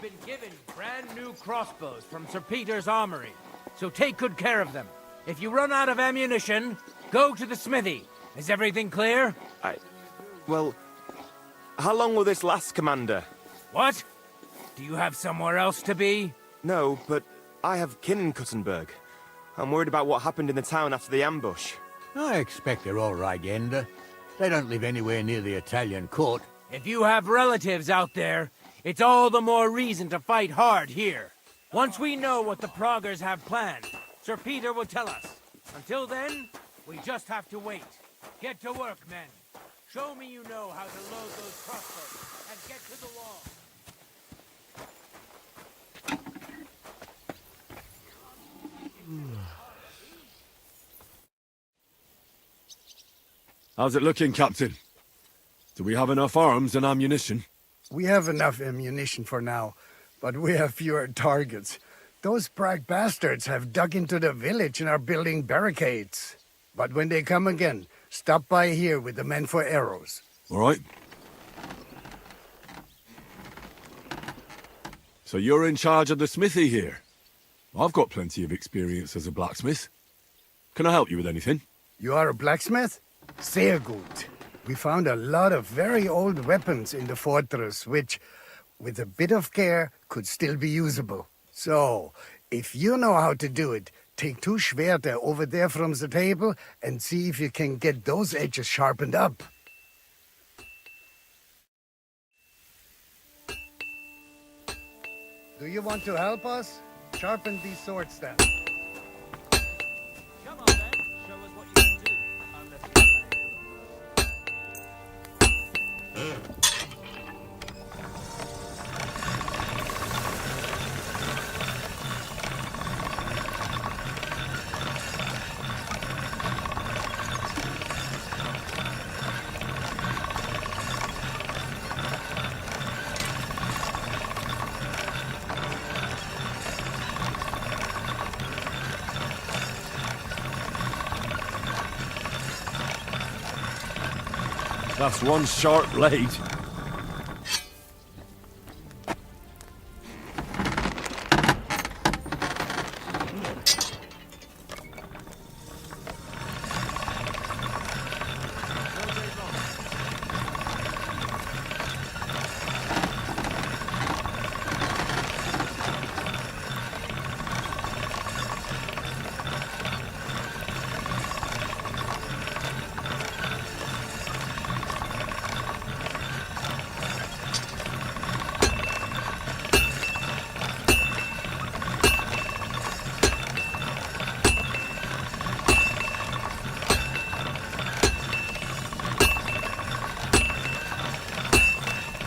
Been given brand new crossbows from Sir Peter's armory, so take good care of them. If you run out of ammunition, go to the smithy. Is everything clear? Well, how long will this last, Commander? What? Do you have somewhere else to be? No, but I have kin in Kuttenberg. I'm worried about what happened in the town after the ambush. I expect they're all right, Ender. They don't live anywhere near the Italian court. If you have relatives out there, it's all the more reason to fight hard here. Once we know what the Proggers have planned, Sir Peter will tell us. Until then, we just have to wait. Get to work, men. Show me you know how to load those crossbows, and get to the wall. How's it looking, Captain? Do we have enough arms and ammunition? We have enough ammunition for now, but we have fewer targets. Those Brag bastards have dug into the village and are building barricades. But when they come again, stop by here with the men for arrows. All right. So you're in charge of the smithy here? I've got plenty of experience as a blacksmith. Can I help you with anything? You are a blacksmith? Sehr gut. We found a lot of very old weapons in the fortress, which, with a bit of care, could still be usable. So, if you know how to do it, take 2 Schwerter over there from the table and see if you can get those edges sharpened up. Do you want to help us? Sharpen these swords then. Come on then, show us what you can do. Unless That's one sharp blade.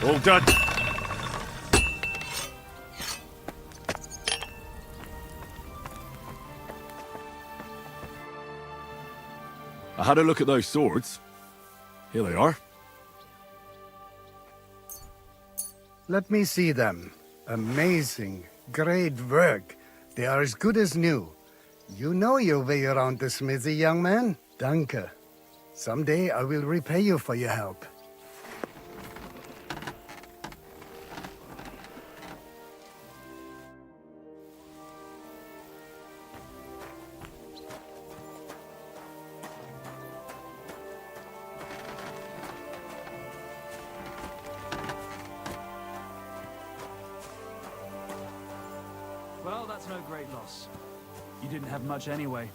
All done. I had a look at those swords. Here they are. Let me see them. Amazing. Great work. They are as good as new. You know your way around the smithy, young man. Danke. Someday I will repay you for your help. Well, that's no great loss. You didn't have much anyway.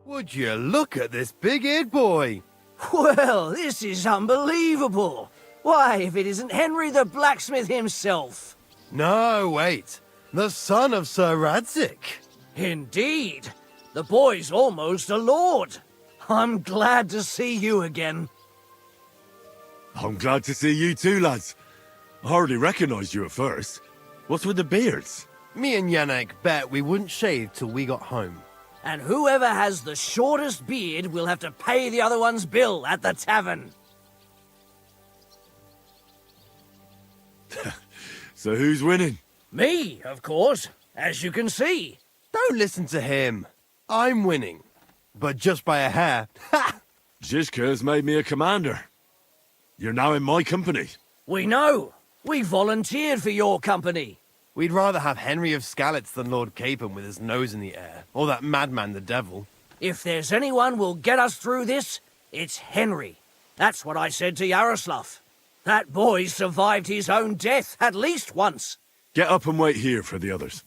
Would you look at this big-eared boy? Well, this is unbelievable. Why, if it isn't Henry the blacksmith himself. No, wait. The son of Sir Radzik. Indeed. The boy's almost a lord. I'm glad to see you again. I'm glad to see you too, lads. I hardly recognised you at first. What's with the beards? Me and Yannick bet we wouldn't shave till we got home. And whoever has the shortest beard will have to pay the other one's bill at the tavern. So who's winning? Me, of course, as you can see. Don't listen to him. I'm winning. But just by a hair. Ha! Zizka has made me a commander. You're now in my company. We know. We volunteered for your company. We'd rather have Henry of Skalitz than Lord Capon with his nose in the air. Or that madman the devil. If there's anyone will get us through this, it's Henry. That's what I said to Yaroslav. That boy survived his own death at least once. Get up and wait here for the others.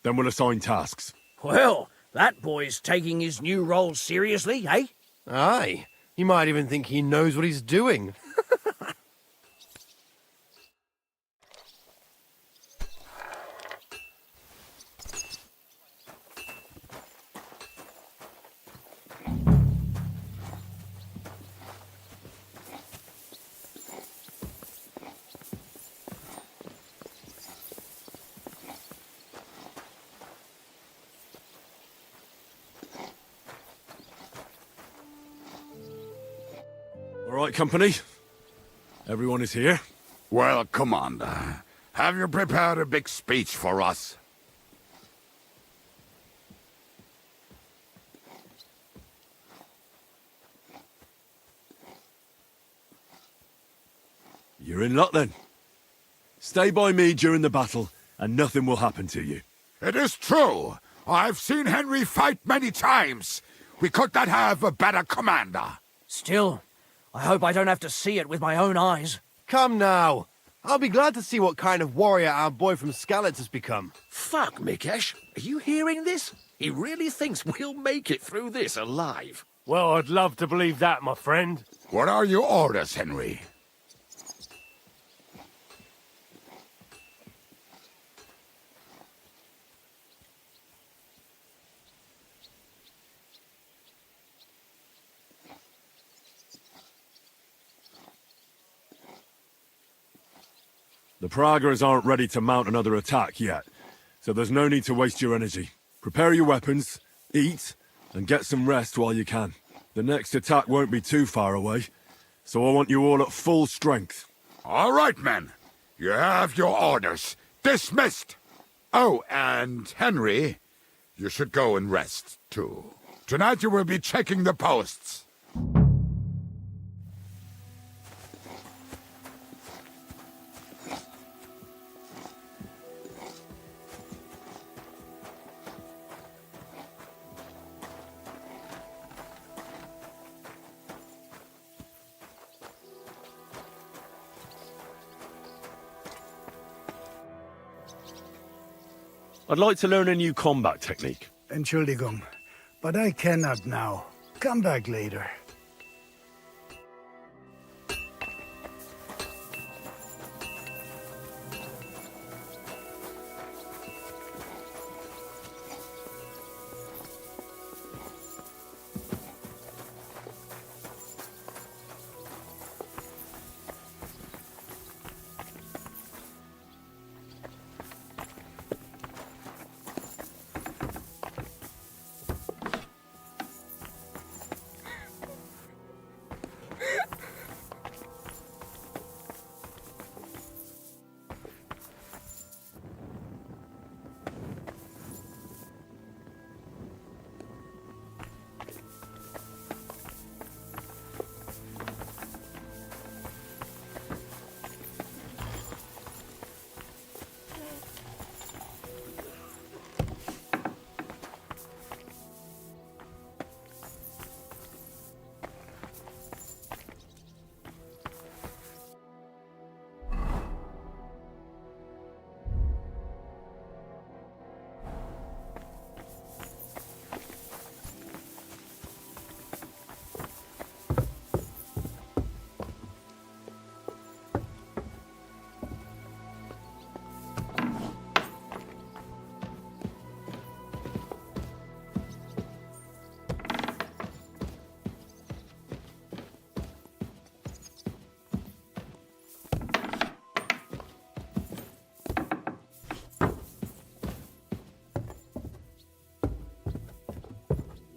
Then we'll assign tasks. Well, that boy's taking his new role seriously, eh? Aye. You might even think he knows what he's doing. Right, company. Everyone is here. Well, Commander, have you prepared a big speech for us? You're in luck then. Stay by me during the battle, and nothing will happen to you. It is true. I've seen Henry fight many times. We could not have a better commander. Still, I hope I don't have to see it with my own eyes. Come now. I'll be glad to see what kind of warrior our boy from Skalitz has become. Fuck, Mikesh. Are you hearing this? He really thinks we'll make it through this alive. Well, I'd love to believe that, my friend. What are your orders, Henry? The Praggers aren't ready to mount another attack yet, so there's no need to waste your energy. Prepare your weapons, eat, and get some rest while you can. The next attack won't be too far away, so I want you all at full strength. All right, men. You have your orders. Dismissed! Oh, and Henry, you should go and rest, too. Tonight you will be checking the posts. I'd like to learn a new combat technique. Entschuldigung, but I cannot now. Come back later.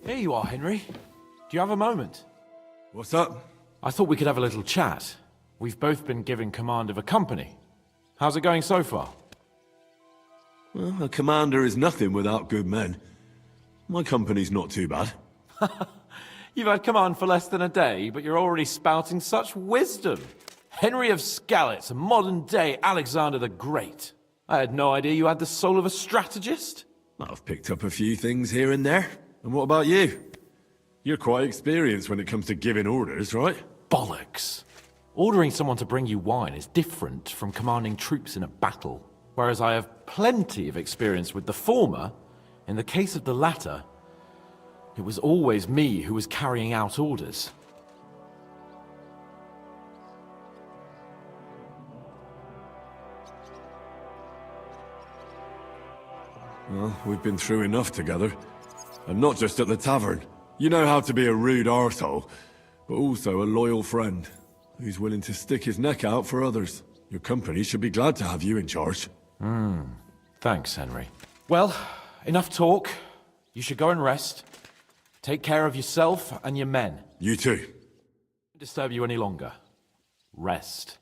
Here you are, Henry. Do you have a moment? What's up? I thought we could have a little chat. We've both been given command of a company. How's it going so far? Well, a commander is nothing without good men. My company's not too bad. You've had command for less than a day, but you're already spouting such wisdom. Henry of Skalitz, a modern-day Alexander the Great. I had no idea you had the soul of a strategist. I've picked up a few things here and there. And what about you? You're quite experienced when it comes to giving orders, right? Bollocks. Ordering someone to bring you wine is different from commanding troops in a battle. Whereas I have plenty of experience with the former, in the case of the latter, it was always me who was carrying out orders. Well, we've been through enough together. And not just at the tavern. You know how to be a rude arsehole, but also a loyal friend, who's willing to stick his neck out for others. Your company should be glad to have you in charge. Thanks, Henry. Well, enough talk. You should go and rest. Take care of yourself and your men. You too. Disturb you any longer. Rest.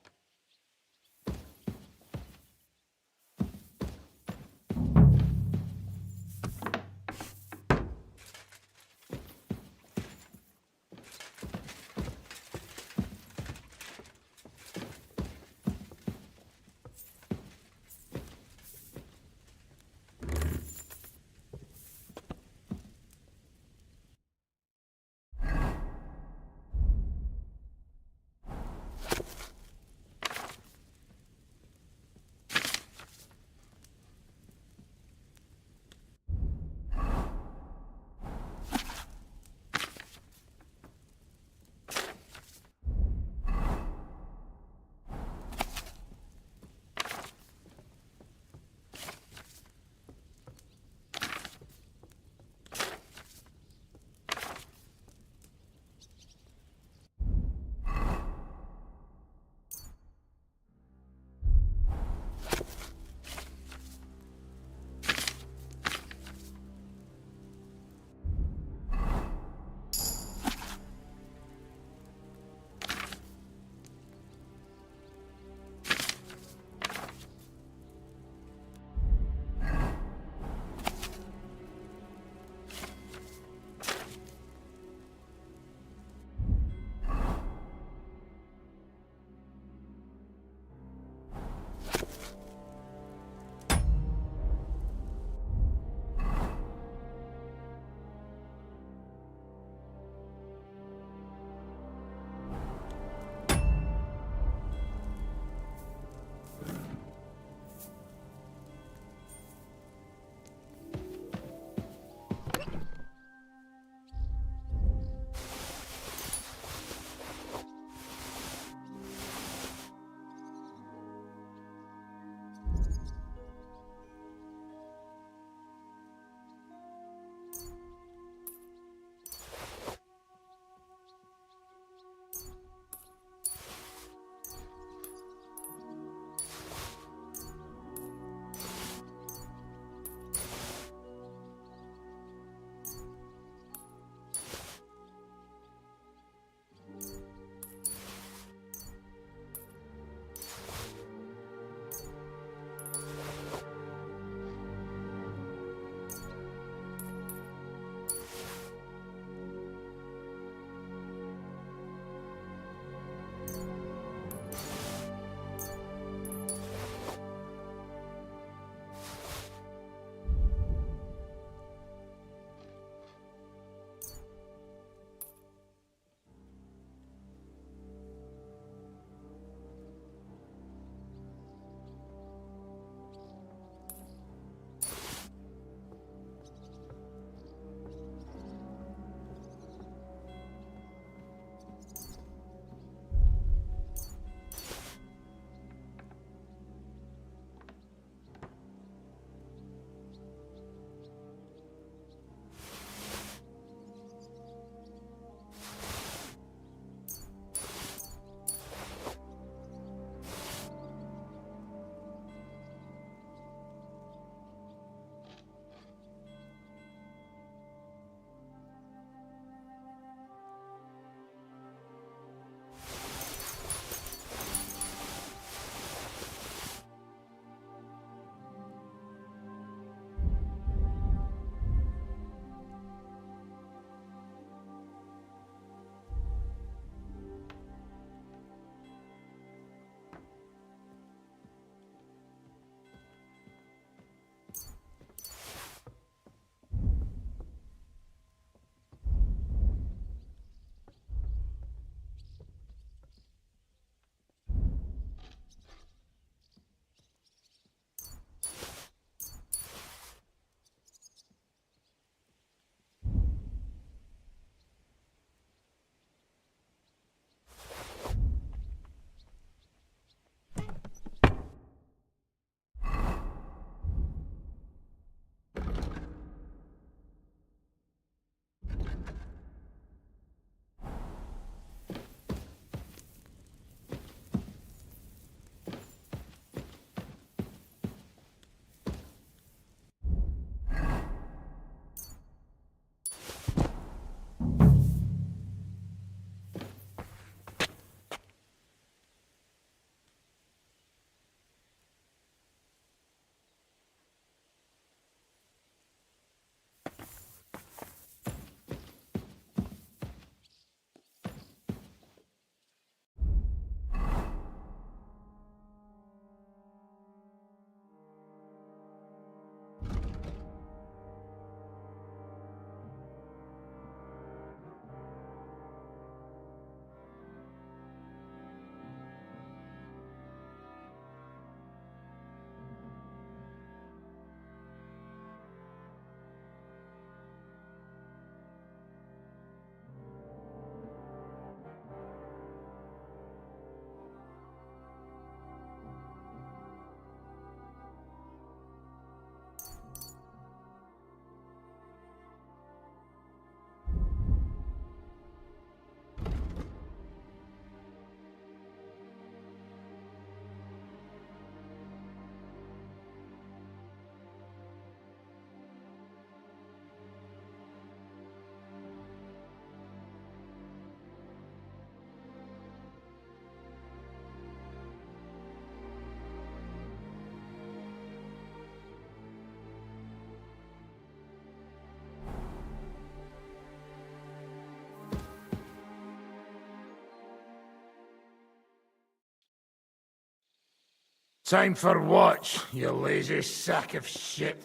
Time for watch, you lazy sack of shit.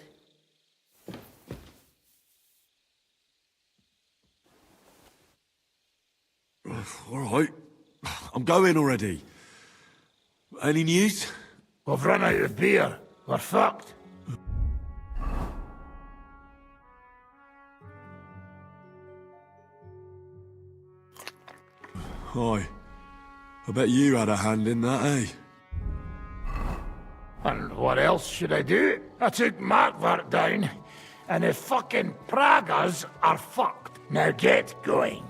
All right. I'm going already. Any news? We've run out of beer. We're fucked. Aye. I bet you had a hand in that, eh? And what else should I do? I took Markvart down, and the fucking Pragas are fucked. Now get going.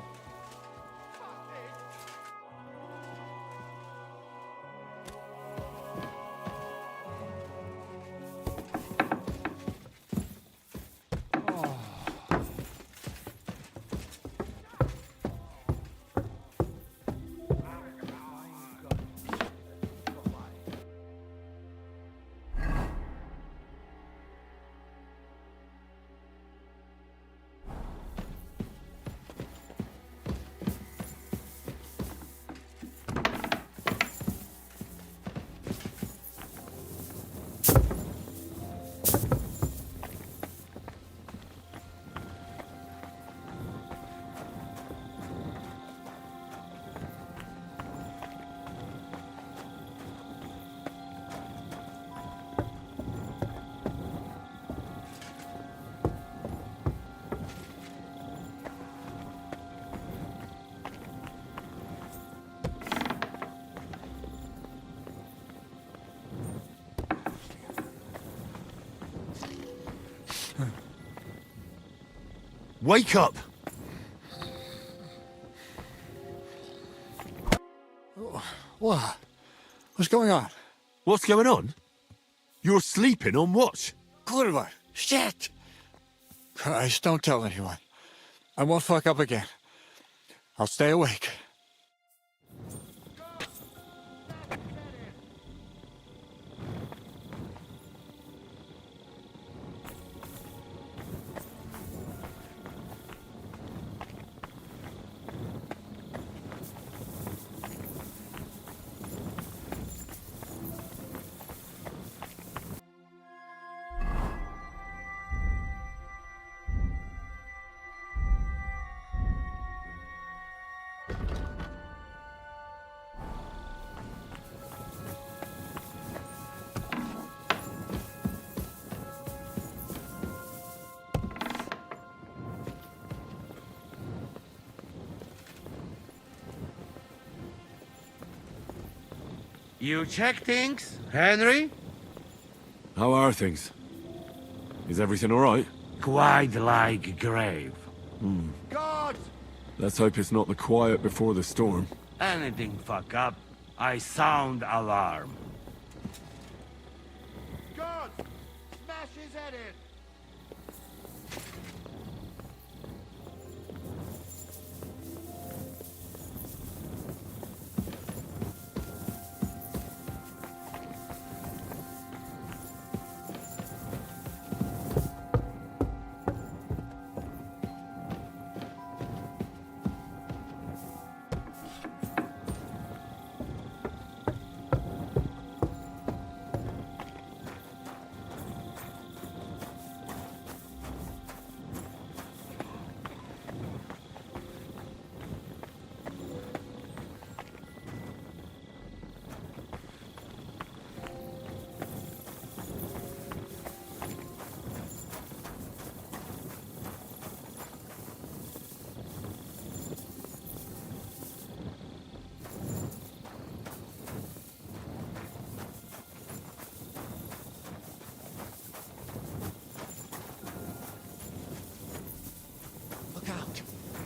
Wake up! What? What's going on? What's going on? You're sleeping on watch. Kurva! Shit! Christ, don't tell anyone. I won't fuck up again. I'll stay awake. You check things, Henry? How are things? Is everything all right? Quite like grave. God! Let's hope it's not the quiet before the storm. Anything fuck up, I sound alarm. God! Smash his head in!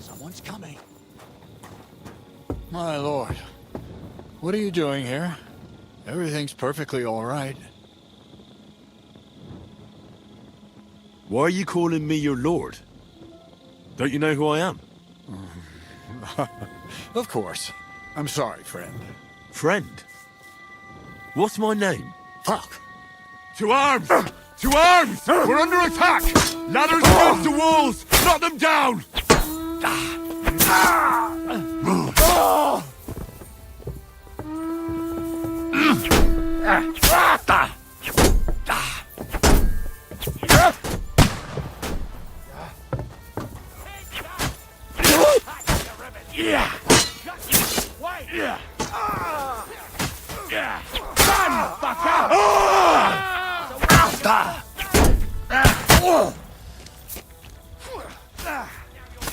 Someone's coming. My lord, what are you doing here? Everything's perfectly all right. Why are you calling me your lord? Don't you know who I am? Of course. I'm sorry, friend. Friend? What's my name? Fuck. To arms! To arms! We're under attack! Ladders against the walls! Knock them down!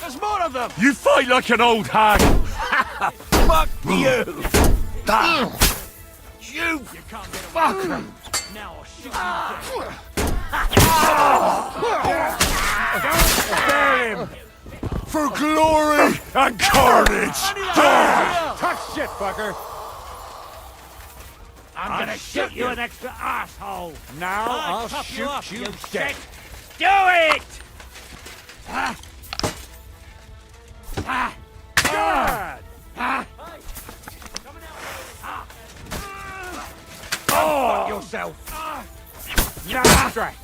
There's more of them! You fight like an old hag! Fuck you! You fucker! Now I'll shoot you Spare him! For glory and carnage! Tough shit, fucker! I'm gonna shoot you an extra asshole. Now I'll shoot you dead. Do it! Fuck yourself! Now strike!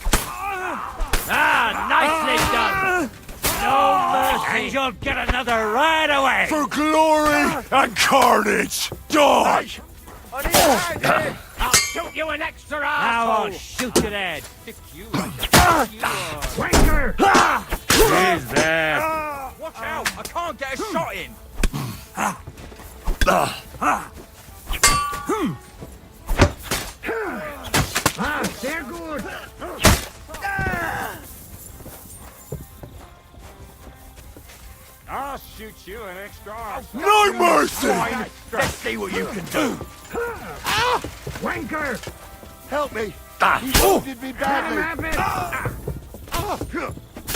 Nicely done! No mercy! And you'll get another right away! For glory and carnage! Die! I'll shoot you an extra asshole! Now I'll shoot you dead! Wanker! He's there! Watch out! I can't get a shot in! They're good! I'll shoot you an extra asshole. No mercy! Let's see what you can do! Wanker! Help me! He wounded me badly!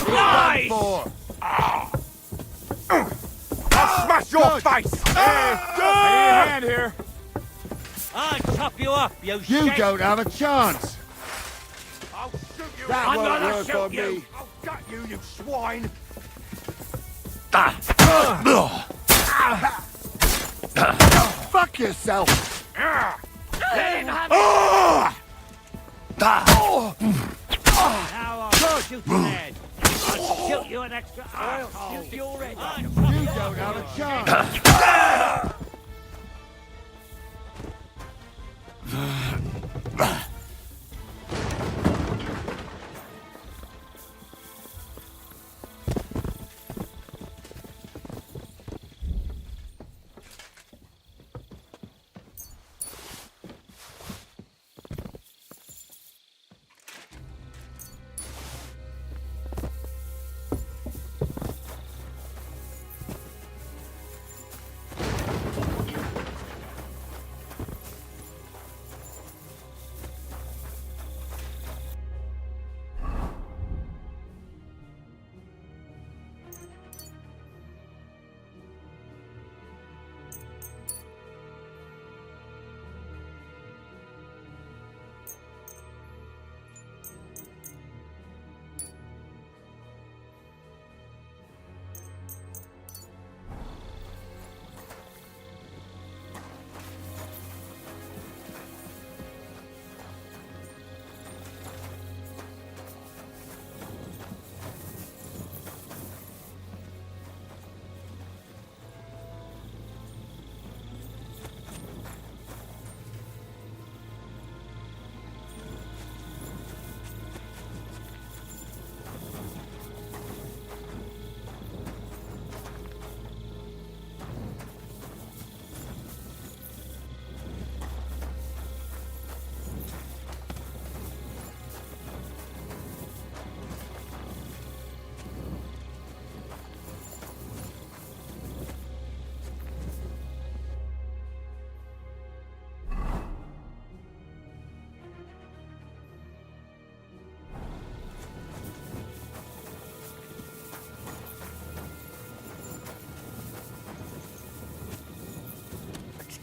Nice! I'll smash your face! Hey, hand here! I'll chop you up, you You don't have a chance! I'll shoot you! That I'm won't gonna work shoot on you! me! I'll gut you, you swine! Fuck yourself! Let him have it! Now I'll shoot you dead! I'll shoot you an extra asshole! You already! You You don't have a chance!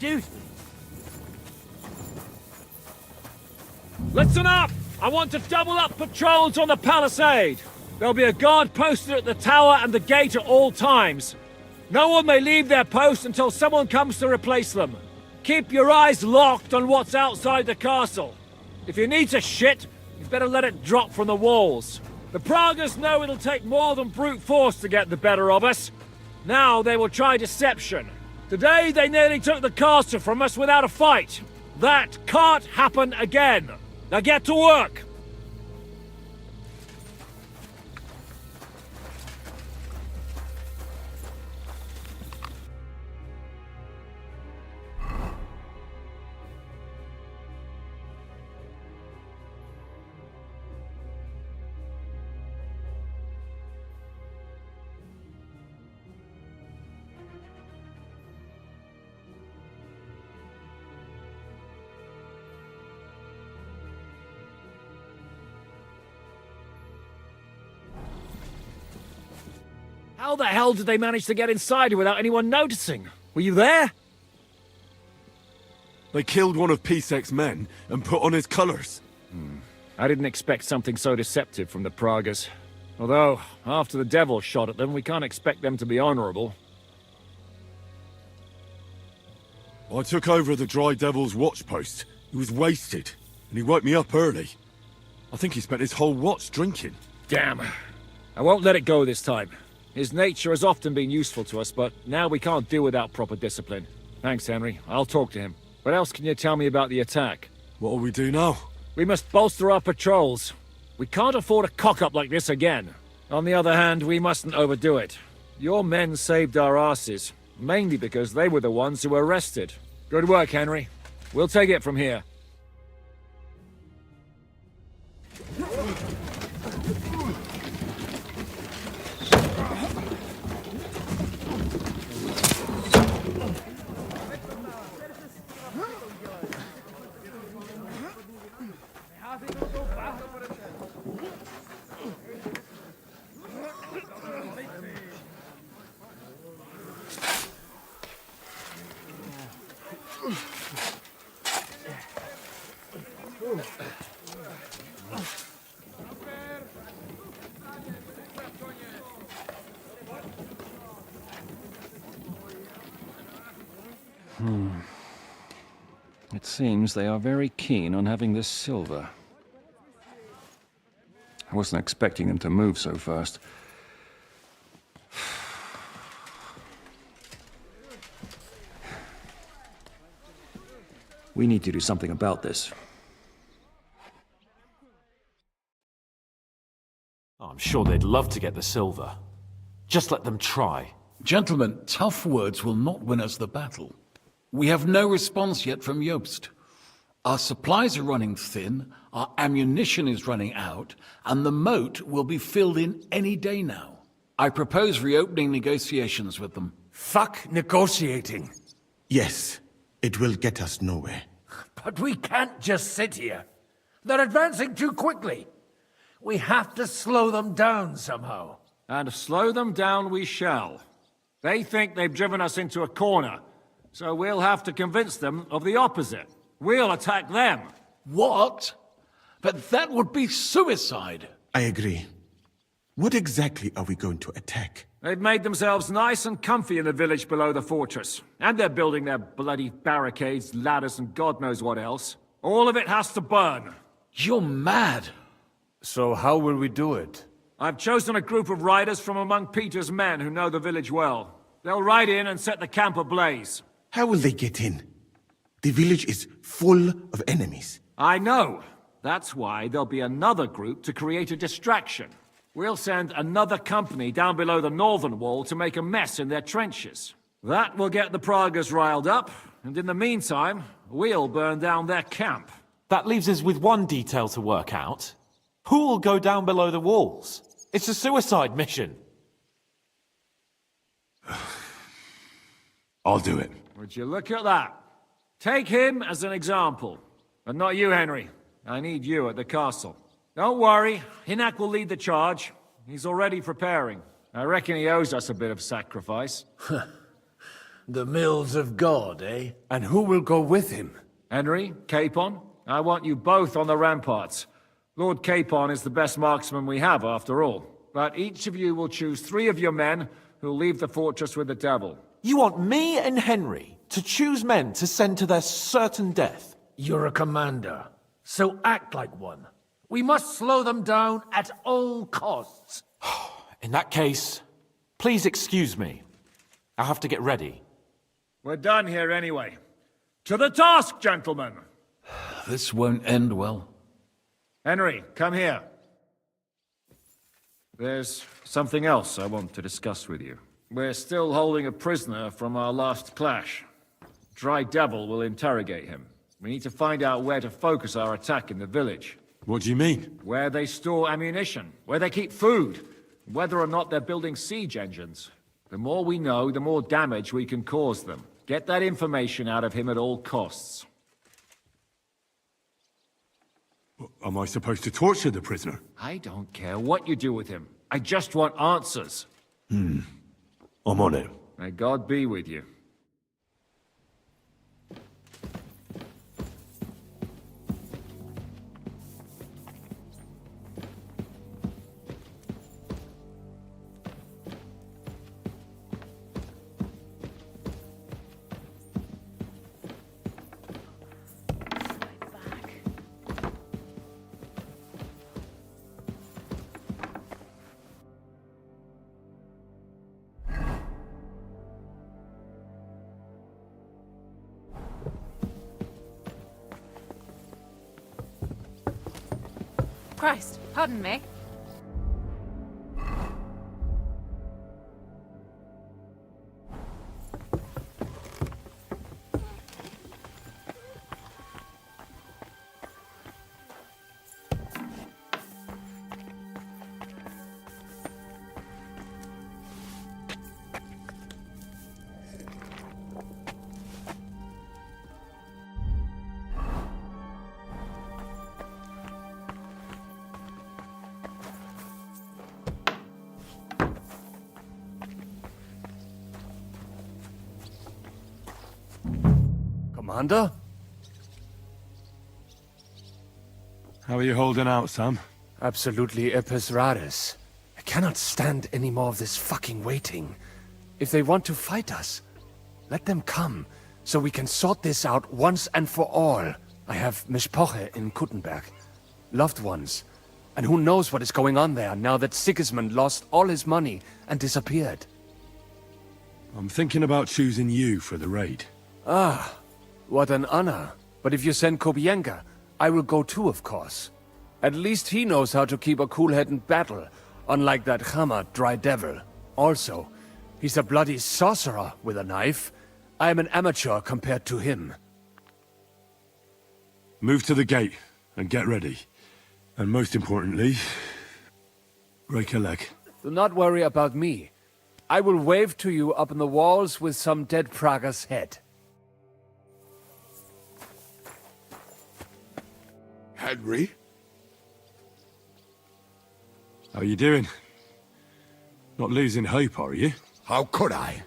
Excuse me. Listen up! I want to double up patrols on the palisade. There'll be a guard posted at the tower and the gate at all times. No one may leave their post until someone comes to replace them. Keep your eyes locked on what's outside the castle. If you need to shit, you'd better let it drop from the walls. The Pragas know it'll take more than brute force to get the better of us. Now they will try deception. Today they nearly took the castle from us without a fight. That can't happen again! Now get to work! How the hell did they manage to get inside without anyone noticing? Were you there? They killed one of Pisek's men and put on his colours. I didn't expect something so deceptive from the Pragas. Although, after the devil shot at them, we can't expect them to be honourable. I took over the Dry Devil's watch post. He was wasted, and he woke me up early. I think he spent his whole watch drinking. Damn. I won't let it go this time. His nature has often been useful to us, but now we can't do without proper discipline. Thanks, Henry. I'll talk to him. What else can you tell me about the attack? What'll we do now? We must bolster our patrols. We can't afford a cock-up like this again. On the other hand, we mustn't overdo it. Your men saved our asses, mainly because they were the ones who were arrested. Good work, Henry. We'll take it from here. It seems they are very keen on having this silver. I wasn't expecting them to move so fast. We need to do something about this. I'm sure they'd love to get the silver. Just let them try. Gentlemen, tough words will not win us the battle. We have no response yet from Jobst. Our supplies are running thin, our ammunition is running out, and the moat will be filled in any day now. I propose reopening negotiations with them. Fuck negotiating. Yes, it will get us nowhere. But we can't just sit here. They're advancing too quickly. We have to slow them down somehow. And slow them down we shall. They think they've driven us into a corner, so we'll have to convince them of the opposite. We'll attack them. What? But that would be suicide. I agree. What exactly are we going to attack? They've made themselves nice and comfy in the village below the fortress. And they're building their bloody barricades, ladders, and God knows what else. All of it has to burn. You're mad. So how will we do it? I've chosen a group of riders from among Peter's men who know the village well. They'll ride in and set the camp ablaze. How will they get in? The village is full of enemies. I know. That's why there'll be another group to create a distraction. We'll send another company down below the northern wall to make a mess in their trenches. That will get the Pragas riled up, and in the meantime, we'll burn down their camp. That leaves us with one detail to work out. Who will go down below the walls? It's a suicide mission. I'll do it. Would you look at that? Take him as an example. But not you, Henry. I need you at the castle. Don't worry, Hinak will lead the charge. He's already preparing. I reckon he owes us a bit of sacrifice. The mills of God, eh? And who will go with him? Henry, Capon, I want you both on the ramparts. Lord Capon is the best marksman we have, after all. But each of you will choose 3 of your men who'll leave the fortress with the devil. You want me and Henry to choose men to send to their certain death? You're a commander, so act like one. We must slow them down at all costs. In that case, please excuse me. I'll have to get ready. We're done here anyway. To the task, gentlemen! This won't end well. Henry, come here. There's something else I want to discuss with you. We're still holding a prisoner from our last clash. Dry Devil will interrogate him. We need to find out where to focus our attack in the village. What do you mean? Where they store ammunition, where they keep food, whether or not they're building siege engines. The more we know, the more damage we can cause them. Get that information out of him at all costs. Am I supposed to torture the prisoner? I don't care what you do with him. I just want answers. I'm on it. May God be with you. Christ, pardon me. Commander? How are you holding out, Sam? Absolutely epis. I cannot stand any more of this fucking waiting. If they want to fight us, let them come, so we can sort this out once and for all. I have Mishpoche in Kuttenberg, loved ones. And who knows what is going on there now that Sigismund lost all his money and disappeared. I'm thinking about choosing you for the raid. Ah, what an honor. But if you send Kobienka, I will go too, of course. At least he knows how to keep a cool head in battle, unlike that Hammer Dry Devil. Also, he's a bloody sorcerer with a knife. I am an amateur compared to him. Move to the gate and get ready. And most importantly, break a leg. Do not worry about me. I will wave to you up on the walls with some dead Praga's head. Henry? How you doing? Not losing hope, are you? How could I?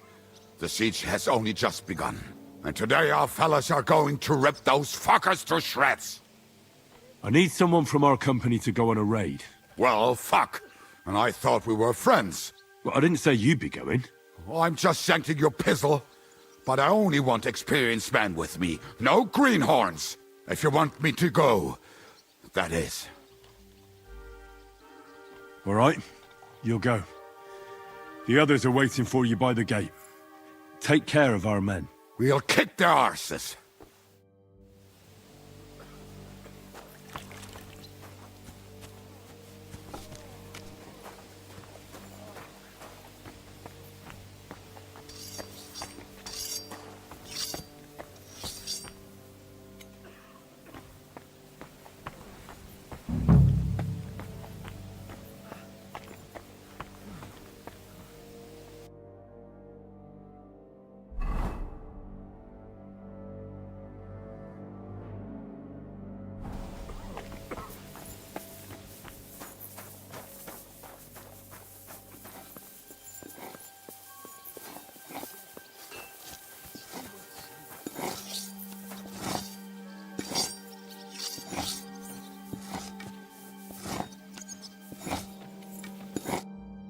The siege has only just begun. And today our fellas are going to rip those fuckers to shreds. I need someone from our company to go on a raid. Well, fuck. And I thought we were friends. Well, I didn't say you'd be going. Oh, I'm just scenting your pizzle. But I only want experienced men with me. No greenhorns. If you want me to go, that is. All right, you'll go. The others are waiting for you by the gate. Take care of our men. We'll kick their arses.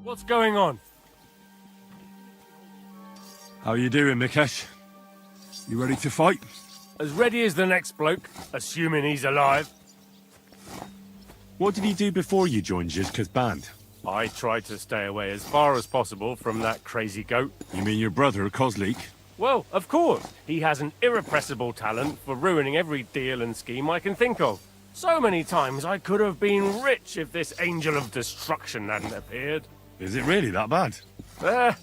What's going on? How you doing, Mikesh? You ready to fight? As ready as the next bloke, assuming he's alive. What did he do before you joined Zizka's band? I tried to stay away as far as possible from that crazy goat. You mean your brother, Kozlik? Well, of course. He has an irrepressible talent for ruining every deal and scheme I can think of. So many times I could have been rich if this angel of destruction hadn't appeared. Is it really that bad? I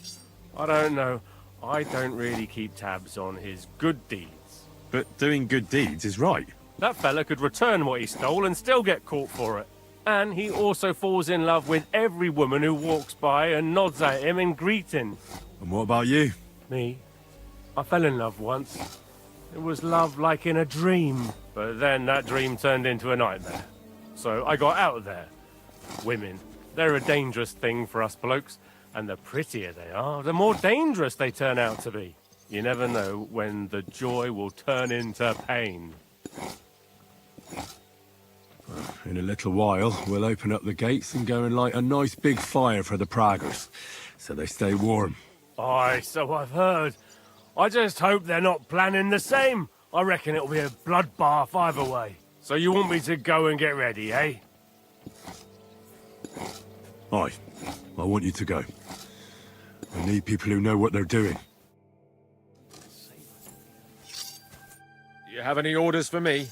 don't know. I don't really keep tabs on his good deeds. But doing good deeds is right. That fella could return what he stole and still get caught for it. And he also falls in love with every woman who walks by and nods at him in greeting. And what about you? Me? I fell in love once. It was love like in a dream. But then that dream turned into a nightmare. So I got out of there. Women. They're a dangerous thing for us blokes. And the prettier they are, the more dangerous they turn out to be. You never know when the joy will turn into pain. In a little while, we'll open up the gates and go and light a nice big fire for the Praggers, so they stay warm. Aye, so I've heard. I just hope they're not planning the same. I reckon it'll be a bloodbath either way. So you want me to go and get ready, eh? Aye, I want you to go. I need people who know what they're doing. Do you have any orders for me?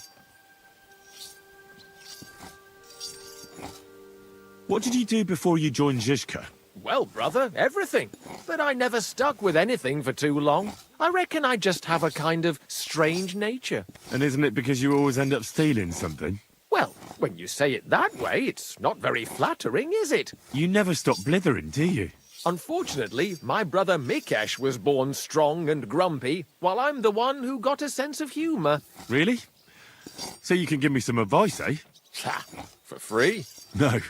What did you do before you joined Zizka? Well, brother, everything. But I never stuck with anything for too long. I reckon I just have a kind of strange nature. And isn't it because you always end up stealing something? Well, when you say it that way, it's not very flattering, is it? You never stop blithering, do you? Unfortunately, my brother Mikesh was born strong and grumpy, while I'm the one who got a sense of humour. Really? So you can give me some advice, eh? For free? No,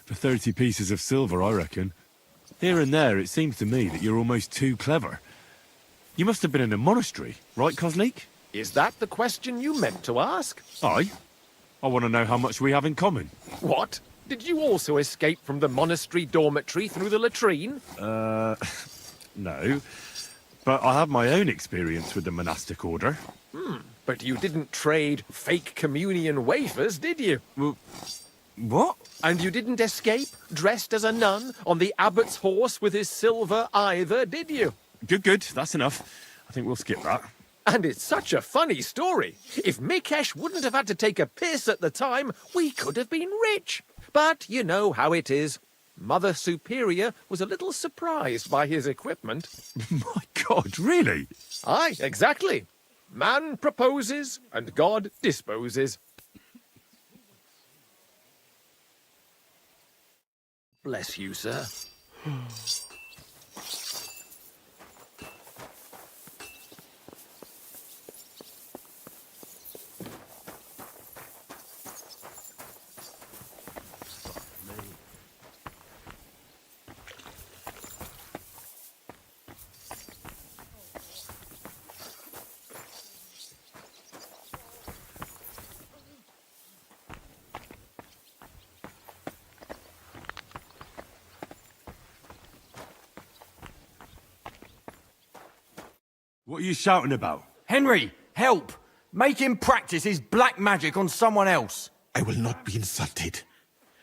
for 30 pieces of silver, I reckon. Here and there, it seems to me that you're almost too clever. You must have been in a monastery, right, Kozlik? Is that the question you meant to ask? Aye. I want to know how much we have in common. What? Did you also escape from the monastery dormitory through the latrine? No. But I have my own experience with the monastic order. But you didn't trade fake communion wafers, did you? Well, what? And you didn't escape, dressed as a nun, on the abbot's horse with his silver either, did you? Good. That's enough. I think we'll skip that. And it's such a funny story. If Mikesh wouldn't have had to take a piss at the time, we could have been rich. But you know how it is. Mother Superior was a little surprised by his equipment. My God, really? Aye, exactly. Man proposes and God disposes. Bless you, sir. What are you shouting about? Henry, help! Make him practice his black magic on someone else. I will not be insulted.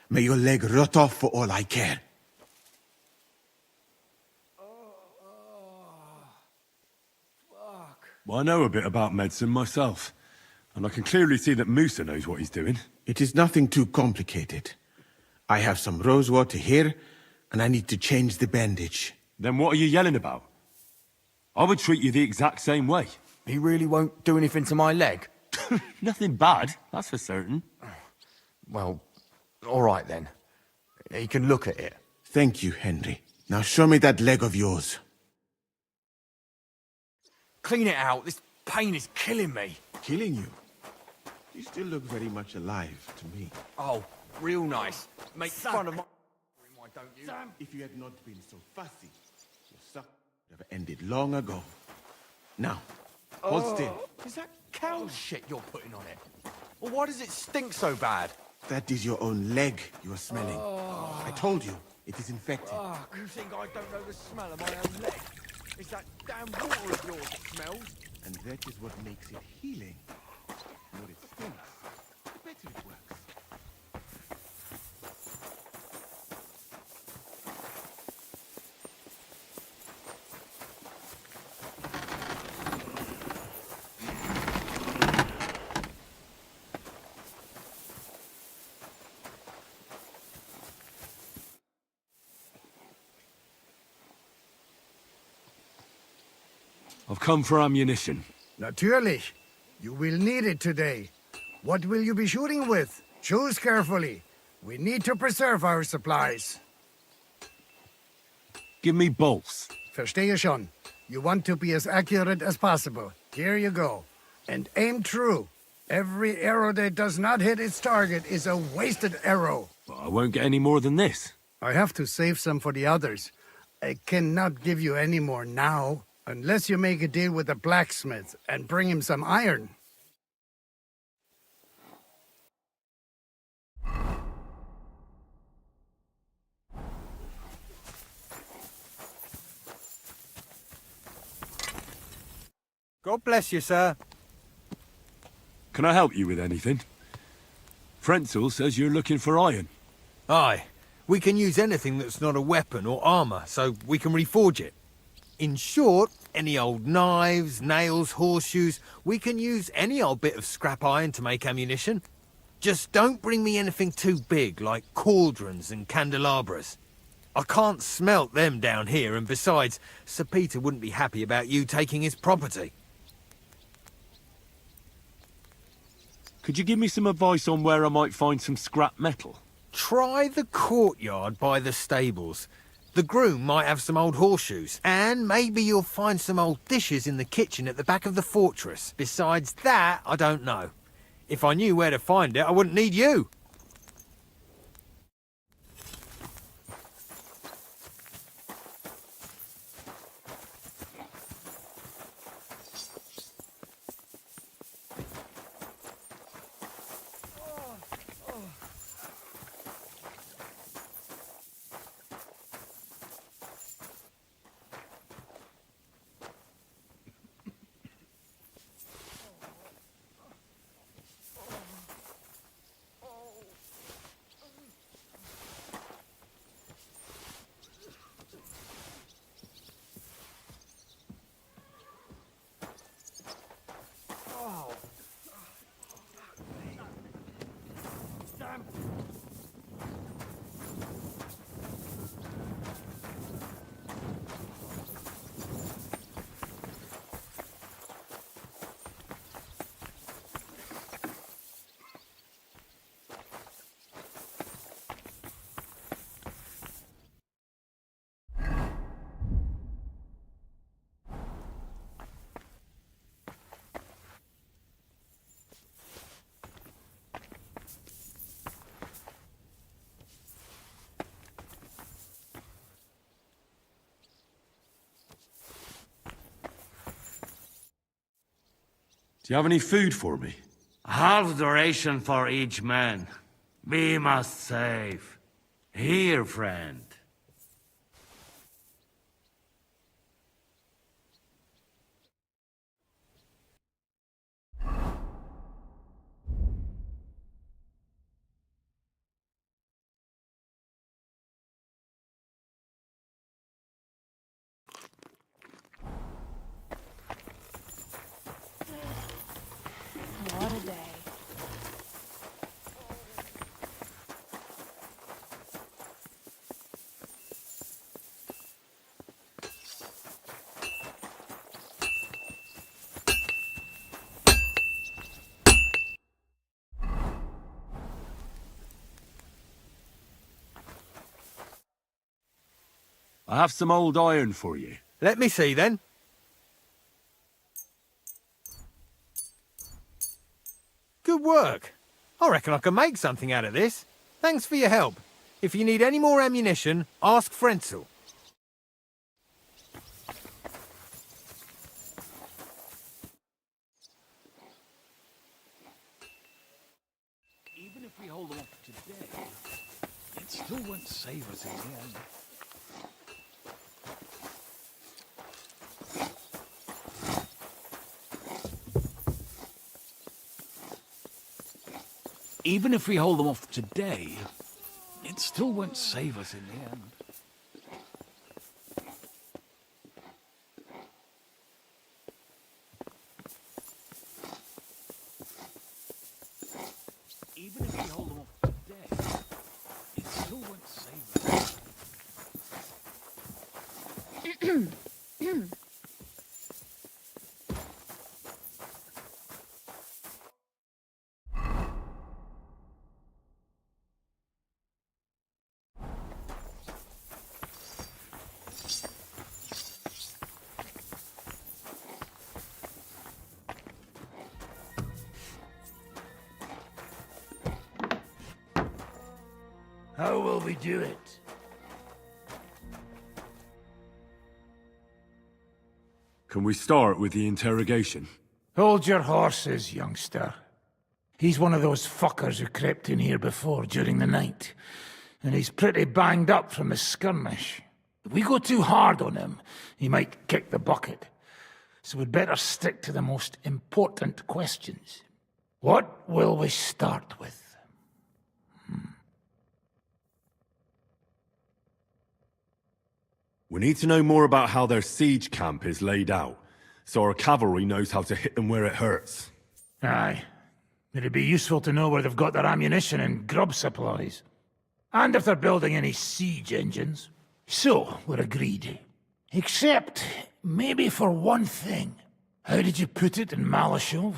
May your leg rot off for all I care. Well, I know a bit about medicine myself. And I can clearly see that Musa knows what he's doing. It is nothing too complicated. I have some rose water here, and I need to change the bandage. Then what are you yelling about? I would treat you the exact same way. He really won't do anything to my leg? Nothing bad, that's for certain. Well, all right then. He can look at it. Thank you, Henry. Now show me that leg of yours. Clean it out. This pain is killing me. Killing you? You still look very much alive to me. Oh, real nice. Make fun of my... Why don't you? If you had not been so fussy, your suck would have ended long ago. Now, hold still. Is that cow shit you're putting on it? Well, why does it stink so bad? That is your own leg you are smelling. I told you, it is infected. You think I don't know the smell of my own leg? It's that damn water of yours that smells. And that is what makes it healing. The more it stinks, the better it works. I've come for ammunition. Natürlich. You will need it today. What will you be shooting with? Choose carefully. We need to preserve our supplies. Give me both. Verstehe schon. You want to be as accurate as possible. Here you go. And aim true. Every arrow that does not hit its target is a wasted arrow. Well, I won't get any more than this. I have to save some for the others. I cannot give you any more now, unless you make a deal with the blacksmith and bring him some iron. God bless you, sir. Can I help you with anything? Frenzel says you're looking for iron. Aye. We can use anything that's not a weapon or armour, so we can reforge it. In short, any old knives, nails, horseshoes, we can use any old bit of scrap iron to make ammunition. Just don't bring me anything too big, like cauldrons and candelabras. I can't smelt them down here, and besides, Sir Peter wouldn't be happy about you taking his property. Could you give me some advice on where I might find some scrap metal? Try the courtyard by the stables. The groom might have some old horseshoes, and maybe you'll find some old dishes in the kitchen at the back of the fortress. Besides that, I don't know. If I knew where to find it, I wouldn't need you. Do you have any food for me? Half the ration for each man. We must save. Here, friend. What a day. I have some old iron for you. Let me see, then. Good work. I reckon I can make something out of this. Thanks for your help. If you need any more ammunition, ask Frenzel. Even if we hold them off today, it still won't save us in the end. Even if we hold them off today, it still won't save us in the end. Even if we hold them off today, it still won't save us. How will we do it? Can we start with the interrogation? Hold your horses, youngster. He's one of those fuckers who crept in here before during the night. And he's pretty banged up from the skirmish. If we go too hard on him, he might kick the bucket. So we'd better stick to the most important questions. What will we start with? We need to know more about how their siege camp is laid out, so our cavalry knows how to hit them where it hurts. Aye. It'd be useful to know where they've got their ammunition and grub supplies. And if they're building any siege engines. So, we're agreed. Except, maybe for one thing. How did you put it in Malashov?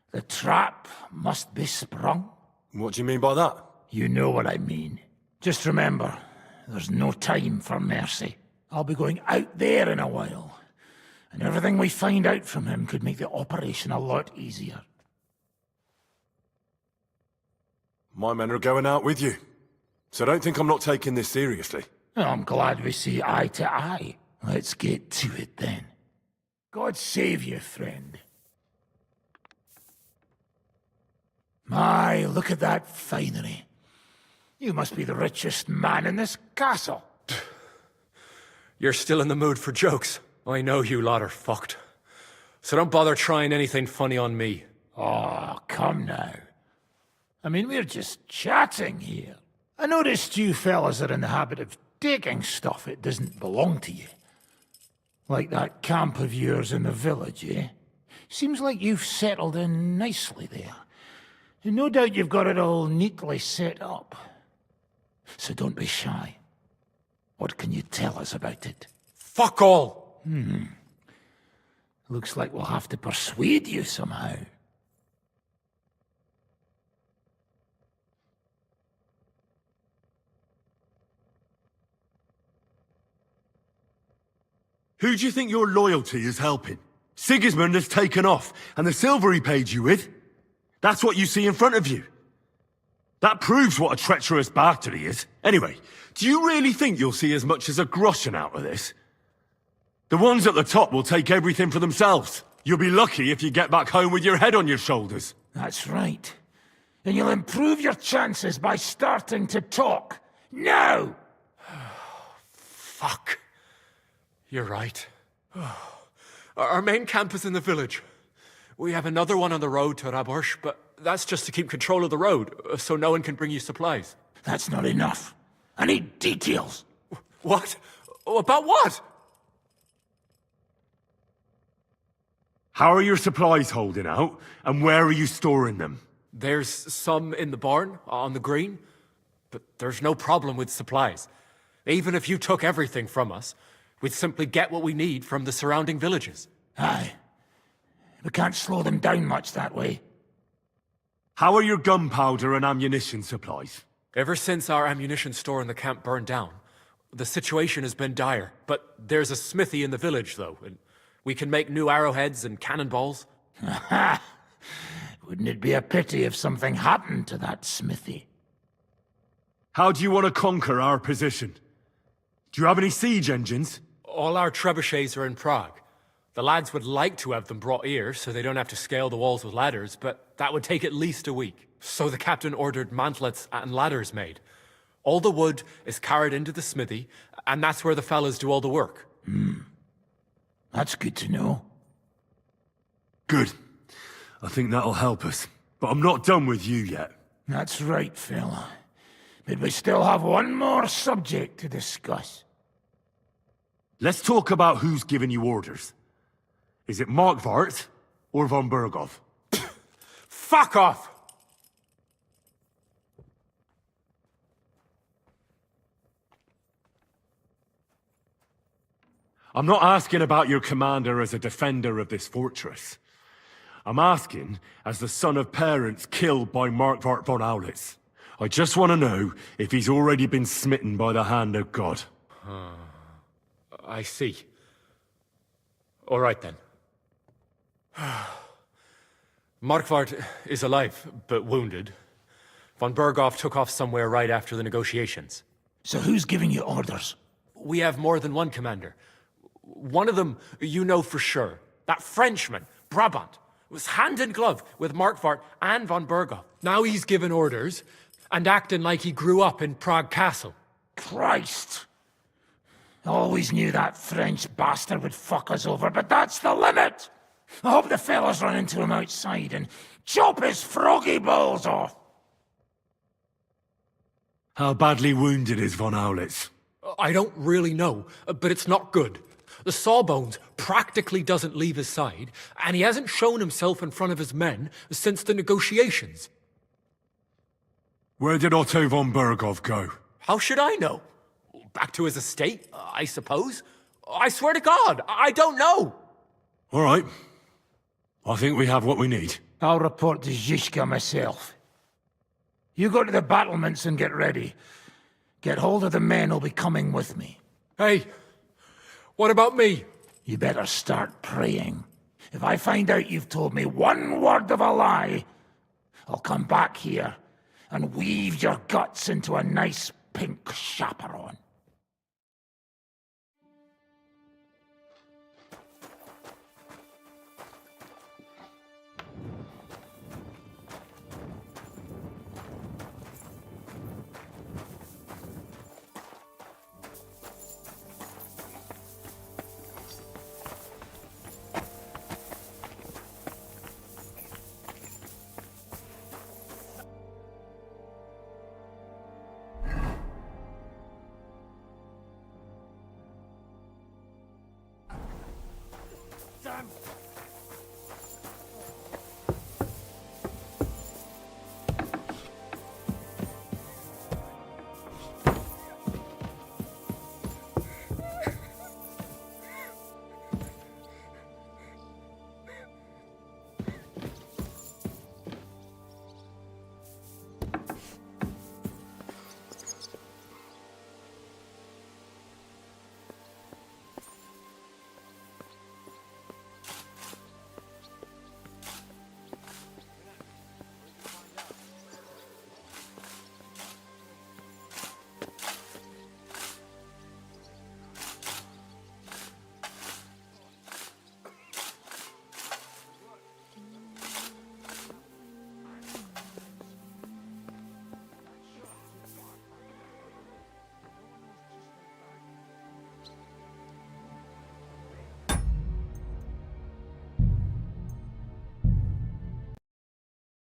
The trap must be sprung? What do you mean by that? You know what I mean. Just remember, there's no time for mercy. I'll be going out there in a while. And everything we find out from him could make the operation a lot easier. My men are going out with you, so don't think I'm not taking this seriously. Well, I'm glad we see eye to eye. Let's get to it then. God save you, friend. My, look at that finery. You must be the richest man in this castle. You're still in the mood for jokes. I know you lot are fucked. So don't bother trying anything funny on me. Oh, come now. I mean, we're just chatting here. I noticed you fellas are in the habit of taking stuff that doesn't belong to you. Like that camp of yours in the village, eh? Seems like you've settled in nicely there. And no doubt you've got it all neatly set up. So don't be shy. What can you tell us about it? Fuck all! Looks like we'll have to persuade you somehow. Who do you think your loyalty is helping? Sigismund has taken off, and the silver he paid you with? That's what you see in front of you. That proves what a treacherous bastard he is. Anyway, do you really think you'll see as much as a groschen out of this? The ones at the top will take everything for themselves. You'll be lucky if you get back home with your head on your shoulders. That's right. And you'll improve your chances by starting to talk. Now! Fuck. You're right. Our main camp is in the village. We have another one on the road to Raborsh, but that's just to keep control of the road, so no one can bring you supplies. That's not enough. I need details. What? About what? How are your supplies holding out, and where are you storing them? There's some in the barn, on the green, but there's no problem with supplies. Even if you took everything from us, we'd simply get what we need from the surrounding villages. Aye. We can't slow them down much that way. How are your gunpowder and ammunition supplies? Ever since our ammunition store in the camp burned down, the situation has been dire. But there's a smithy in the village, though, and we can make new arrowheads and cannonballs. Ha! Wouldn't it be a pity if something happened to that smithy? How do you want to conquer our position? Do you have any siege engines? All our trebuchets are in Prague. The lads would like to have them brought here so they don't have to scale the walls with ladders, but that would take at least a week. So the captain ordered mantlets and ladders made. All the wood is carried into the smithy, and that's where the fellas do all the work. That's good to know. Good. I think that'll help us. But I'm not done with you yet. That's right, fella. But we still have one more subject to discuss. Let's talk about who's giving you orders. Is it Markvart or von Berghoff? Fuck off! I'm not asking about your commander as a defender of this fortress. I'm asking as the son of parents killed by Markvart von Aulitz. I just want to know if he's already been smitten by the hand of God. I see. All right, then. Markvart is alive, but wounded. Von Berghoff took off somewhere right after the negotiations. So who's giving you orders? We have more than one commander. One of them you know for sure. That Frenchman, Brabant, was hand in glove with Marquardt and von Berghoff. Now he's given orders and acting like he grew up in Prague Castle. Christ! Always knew that French bastard would fuck us over, but that's the limit! I hope the fellas run into him outside and chop his froggy balls off! How badly wounded is von Aulitz? I don't really know, but it's not good. The sawbones practically doesn't leave his side, and he hasn't shown himself in front of his men since the negotiations. Where did Otto von Berghoff go? How should I know? Back to his estate, I suppose. I swear to God, I don't know. All right. I think we have what we need. I'll report to Zizka myself. You go to the battlements and get ready. Get hold of the men who'll be coming with me. Hey, what about me? You better start praying. If I find out you've told me one word of a lie, I'll come back here and weave your guts into a nice pink chaperon.